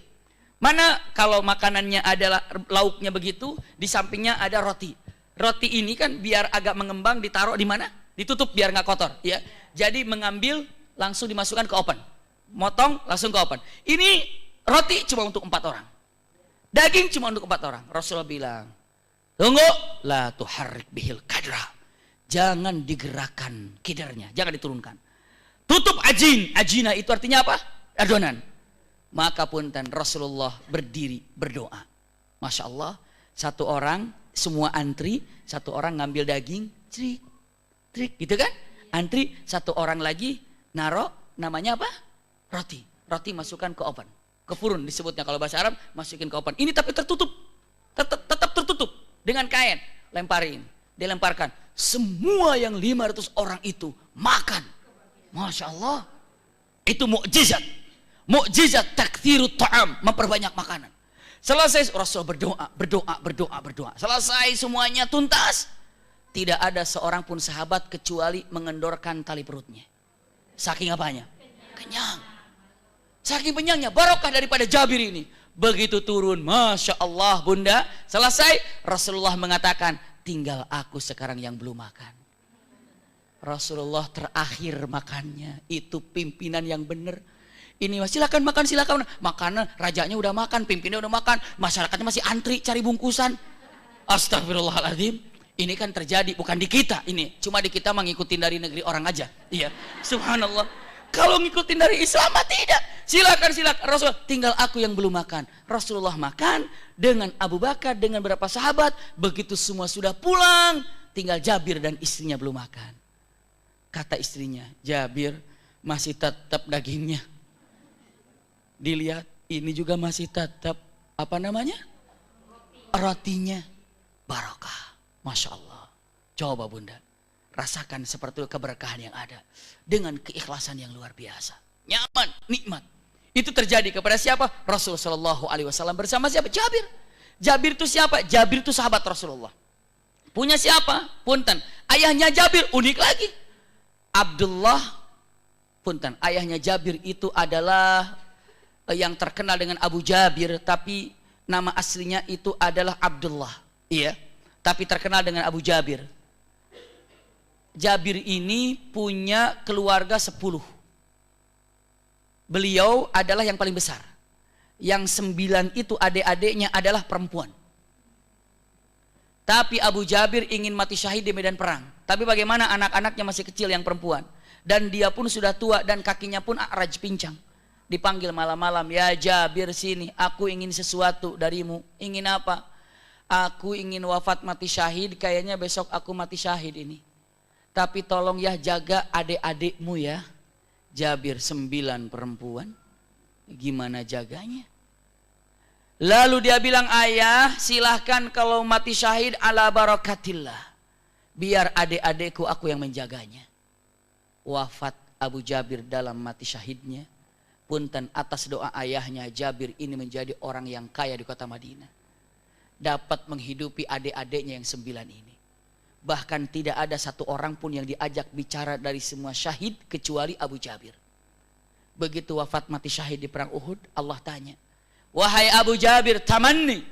Mana kalau makanannya adalah lauknya begitu, di sampingnya ada roti. Roti ini kan biar agak mengembang ditaruh di mana? Ditutup biar nggak kotor, ya. Jadi mengambil langsung dimasukkan ke oven. Motong langsung ke oven. Ini roti cuma untuk 4 orang. Daging cuma untuk 4 orang. Rasulullah bilang, tunggu, la tuharrik bihil kadra. Jangan digerakkan kidarnya, jangan diturunkan. Tutup ajin. Ajina itu artinya apa? Adonan. Maka punten Rasulullah berdiri berdoa. Masya Allah, 1 orang semua antri, 1 orang ngambil daging, trik gitu kan? Antri, 1 orang lagi naro namanya apa? Roti masukkan ke oven, ke furun disebutnya kalau bahasa Arab, masukin ke oven. Ini tapi tertutup, tetap tertutup dengan kain, lemparin, dilemparkan. Semua yang 500 orang itu makan. Masya Allah, itu mukjizat. Mukjizat takthirut ta'am, memperbanyak makanan. Selesai Rasul berdoa. Selesai semuanya tuntas. Tidak ada seorang pun sahabat kecuali mengendorkan tali perutnya. Saking apanya? Kenyang. Saking kenyangnya, barokah daripada Jabir ini. Begitu turun, Masya Allah bunda, selesai, Rasulullah mengatakan, tinggal aku sekarang yang belum makan. Rasulullah terakhir makannya. Itu pimpinan yang benar. Ini silakan makan, silakan. Makanan rajanya udah makan, pimpinannya udah makan, masyarakatnya masih antri cari bungkusan. Astagfirullahaladzim. Ini kan terjadi bukan di kita ini, cuma di kita mengikuti dari negeri orang aja. Iya, subhanallah. Kalau ngikutin dari Islam tidak. Silakan, silakan. Rasulullah, tinggal aku yang belum makan. Rasulullah makan dengan Abu Bakar dengan beberapa sahabat. Begitu semua sudah pulang, tinggal Jabir dan istrinya belum makan. Kata istrinya, Jabir masih tetap dagingnya. Dilihat, ini juga masih tetap apa namanya? Rotinya. Barokah. Masya Allah. Coba bunda, rasakan seperti keberkahan yang ada. Dengan keikhlasan yang luar biasa. Nyaman, nikmat. Itu terjadi kepada siapa? Rasulullah SAW bersama siapa? Jabir. Jabir itu siapa? Jabir itu sahabat Rasulullah. Punya siapa? Punten. Ayahnya Jabir, unik lagi. Abdullah, punten. Ayahnya Jabir itu adalah yang terkenal dengan Abu Jabir, tapi nama aslinya itu adalah Abdullah. Iya, tapi terkenal dengan Abu Jabir. Jabir ini punya keluarga 10. Beliau adalah yang paling besar. Yang 9 itu adik-adiknya adalah perempuan. Tapi Abu Jabir ingin mati syahid di medan perang. Tapi bagaimana anak-anaknya masih kecil yang perempuan. Dan dia pun sudah tua dan kakinya pun a'raj, pincang. Dipanggil malam-malam, ya Jabir sini, aku ingin sesuatu darimu. Ingin apa? Aku ingin wafat mati syahid, kayaknya besok aku mati syahid ini. Tapi tolong ya jaga adik-adikmu ya. Jabir 9 perempuan, gimana jaganya? Lalu dia bilang, ayah silahkan kalau mati syahid ala barakatillah. Biar adik-adikku aku yang menjaganya. Wafat Abu Jabir dalam mati syahidnya. Punten atas doa ayahnya, Jabir ini menjadi orang yang kaya di kota Madinah. Dapat menghidupi adik-adiknya yang 9 ini. Bahkan tidak ada satu orang pun yang diajak bicara dari semua syahid kecuali Abu Jabir. Begitu wafat mati syahid di perang Uhud, Allah tanya, wahai Abu Jabir, tamanni.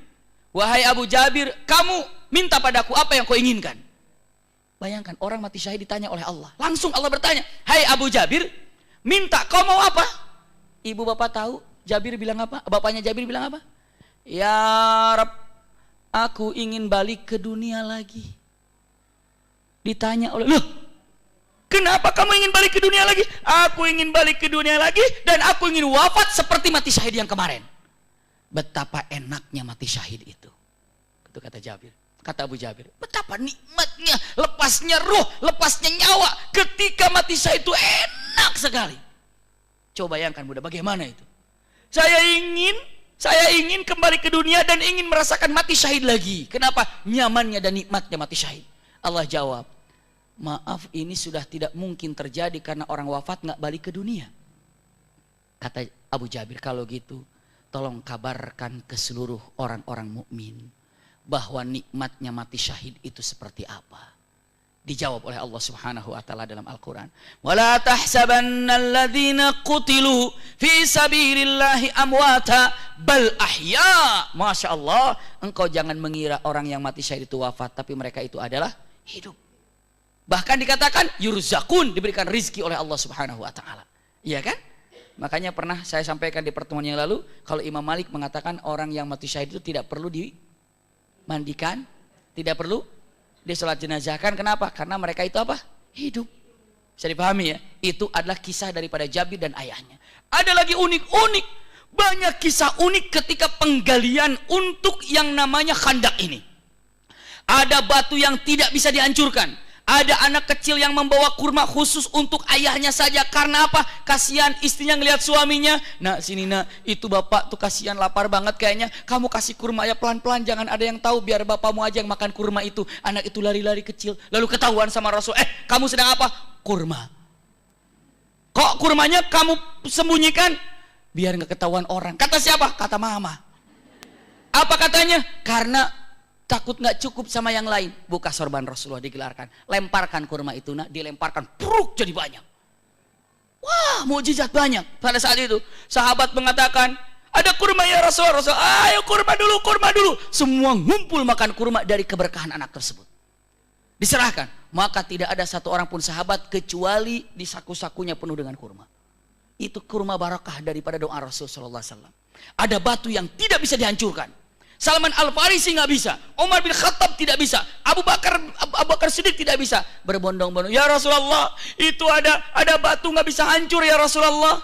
Wahai Abu Jabir, kamu minta padaku apa yang kau inginkan? Bayangkan orang mati syahid ditanya oleh Allah. Langsung Allah bertanya, hai Abu Jabir, minta kau mau apa? Ibu bapak tahu Jabir bilang apa? Bapaknya Jabir bilang apa? Ya Rab, aku ingin balik ke dunia lagi. Ditanya oleh, loh kenapa kamu ingin balik ke dunia lagi? Aku ingin balik ke dunia lagi dan aku ingin wafat seperti mati syahid yang kemarin. Betapa enaknya mati syahid itu. Itu kata Jabir. Kata Abu Jabir, betapa nikmatnya, lepasnya ruh, lepasnya nyawa ketika mati syahid itu enak sekali. Coba bayangkan Bunda, bagaimana itu? Saya ingin kembali ke dunia dan ingin merasakan mati syahid lagi. Kenapa? Nyamannya dan nikmatnya mati syahid. Allah jawab, maaf ini sudah tidak mungkin terjadi karena orang wafat nggak balik ke dunia. Kata Abu Jabir, kalau gitu tolong kabarkan ke seluruh orang-orang mukmin bahwa nikmatnya mati syahid itu seperti apa. Dijawab oleh Allah Subhanahu wa taala dalam Al-Qur'an. Wala tahsabannal ladzina qutilu fi sabilillahi amwata bal ahya. Masya Allah, engkau jangan mengira orang yang mati syahid itu wafat, tapi mereka itu adalah hidup. Bahkan dikatakan yurzakun, diberikan rizki oleh Allah Subhanahu wa taala. Iya kan? Makanya pernah saya sampaikan di pertemuan yang lalu, kalau Imam Malik mengatakan orang yang mati syahid itu tidak perlu dimandikan, tidak perlu disolat jenazahkan. Kenapa? Karena mereka itu apa? Hidup. Bisa dipahami ya? Itu adalah kisah daripada Jabir dan ayahnya. Ada lagi unik-unik. Banyak kisah unik ketika penggalian untuk yang namanya khandak ini. Ada batu yang tidak bisa dihancurkan. Ada anak kecil yang membawa kurma khusus untuk ayahnya saja. Karena apa? Kasihan istrinya ngelihat suaminya. Nak sini nak, itu bapak tuh kasihan lapar banget kayaknya. Kamu kasih kurma ya pelan-pelan, jangan ada yang tahu, biar bapakmu aja yang makan kurma itu. Anak itu lari-lari kecil. Lalu ketahuan sama Rasul, kamu sedang apa? Kurma. Kok kurmanya kamu sembunyikan? Biar nggak ketahuan orang. Kata siapa? Kata mama. Apa katanya? Karena takut nggak cukup sama yang lain. Buka sorban Rasulullah digelarkan. Lemparkan kurma itu, nak, dilemparkan, pruk jadi banyak. Wah, mukjizat banyak. Pada saat itu, sahabat mengatakan, ada kurma ya Rasulullah. Ayo kurma dulu. Semua ngumpul makan kurma dari keberkahan anak tersebut. Diserahkan. Maka tidak ada satu orang pun sahabat kecuali di saku-sakunya penuh dengan kurma. Itu kurma barakah daripada doa Rasulullah SAW. Ada batu yang tidak bisa dihancurkan. Salman Al-Farisi nggak bisa, Umar bin Khattab tidak bisa, Abu Bakar Siddiq tidak bisa. Berbondong-bondong, ya Rasulullah, itu ada batu nggak bisa hancur ya Rasulullah.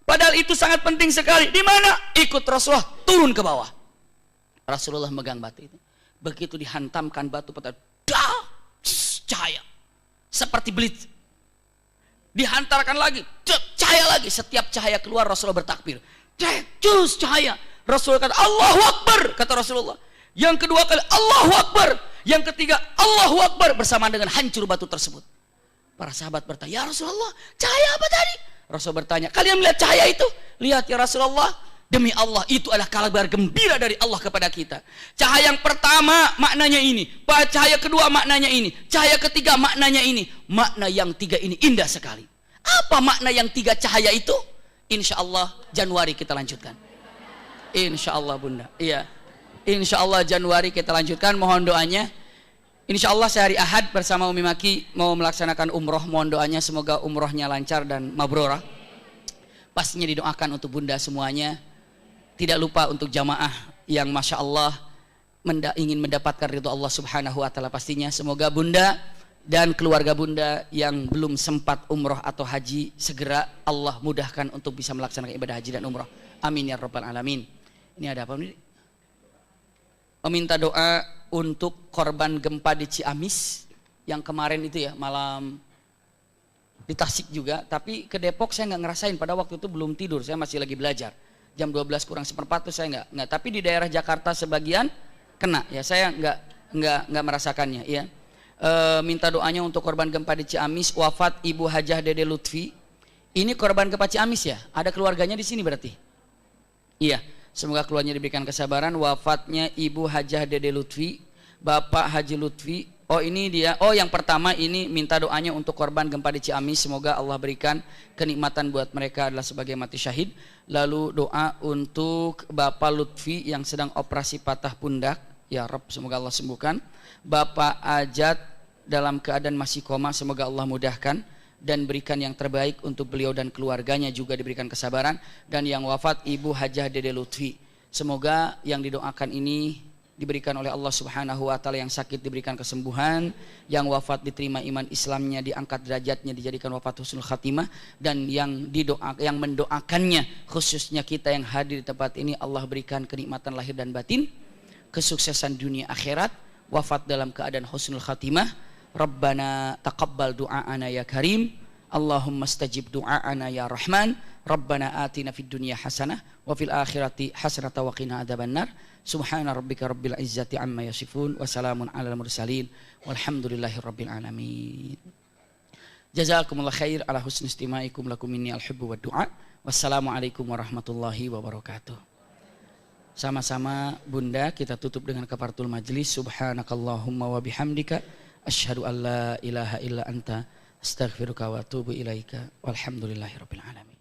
Padahal itu sangat penting sekali. Di mana? Ikut Rasulullah turun ke bawah. Rasulullah megang batu itu. Begitu dihantamkan batu pada cahaya seperti blitz. Dihantarkan lagi, cahaya lagi. Setiap cahaya keluar Rasulullah bertakbir. Cus cahaya. Rasulullah kata Allahu Akbar, kata Rasulullah. Yang kedua kali Allahu Akbar, yang ketiga Allahu Akbar, bersamaan dengan hancur batu tersebut. Para sahabat bertanya, ya Rasulullah, cahaya apa tadi? Rasul bertanya, kalian melihat cahaya itu? Lihat ya Rasulullah, demi Allah itu adalah kabar gembira dari Allah kepada kita. Cahaya yang pertama maknanya ini, cahaya kedua maknanya ini, cahaya ketiga maknanya ini. Makna yang tiga ini indah sekali. Apa makna yang tiga cahaya itu? Insya Allah Januari kita lanjutkan. Insya Allah Bunda, iya. Insya Allah Januari kita lanjutkan. Mohon doanya. Insya Allah sehari Ahad bersama Umi Maki mau melaksanakan umroh. Mohon doanya semoga umrohnya lancar dan mabrurah. Pastinya didoakan untuk Bunda semuanya. Tidak lupa untuk jamaah yang Masya Allah ingin mendapatkan ridho Allah Subhanahu Wa Taala. Pastinya semoga Bunda dan keluarga Bunda yang belum sempat umroh atau haji, segera Allah mudahkan untuk bisa melaksanakan ibadah haji dan umroh. Amin ya Rabbal Alamin. Ini ada apa nih? Meminta doa untuk korban gempa di Ciamis yang kemarin itu ya, malam di Tasik juga. Tapi ke Depok saya nggak ngerasain, pada waktu itu belum tidur, saya masih lagi belajar. Jam 12 kurang seperempat itu saya nggak. Tapi di daerah Jakarta sebagian kena ya, saya nggak merasakannya ya. Minta doanya untuk korban gempa di Ciamis, wafat Ibu Hajah Dede Lutfi. Ini korban gempa Ciamis ya? Ada keluarganya di sini berarti? Iya, semoga keluarganya diberikan kesabaran. Wafatnya Ibu Hajah Dede Lutfi, Bapak Haji Lutfi. Oh ini dia, oh yang pertama ini minta doanya untuk korban gempa di Ciamis. Semoga Allah berikan kenikmatan buat mereka adalah sebagai mati syahid. Lalu doa untuk Bapak Lutfi yang sedang operasi patah pundak. Ya Rabb, semoga Allah sembuhkan. Bapak Ajat dalam keadaan masih koma, semoga Allah mudahkan dan berikan yang terbaik untuk beliau dan keluarganya, juga diberikan kesabaran. Dan yang wafat Ibu Hajah Dede Lutfi, semoga yang didoakan ini diberikan oleh Allah Subhanahu Wa Taala. Yang sakit diberikan kesembuhan, yang wafat diterima iman Islamnya, diangkat derajatnya, dijadikan wafat husnul khatimah. Dan yang mendoakannya, khususnya kita yang hadir di tempat ini, Allah berikan kenikmatan lahir dan batin, kesuksesan dunia akhirat, wafat dalam keadaan husnul khatimah. Rabbana taqabbal du'aana ya karim, Allahumma stajib du'aana ya rahman, Rabbana atina fid dunya hasanah wa fil akhirati hasanah wa qina adzabannar. Subhana rabbika rabbil izzati amma yasifun wa salamun alal mursalin walhamdulillahi rabbil alamin. Jazakumullah khair ala husni istimaikum lakum minni al-hubbu wa du'a. Wassalamualaikum warahmatullahi wabarakatuh. Sama-sama Bunda kita tutup dengan kafaratul majlis. Subhanakallahumma wa bihamdika asyhadu an la ilaha illa anta astaghfiruka wa atubu ilaika walhamdulillahirabbil alamin.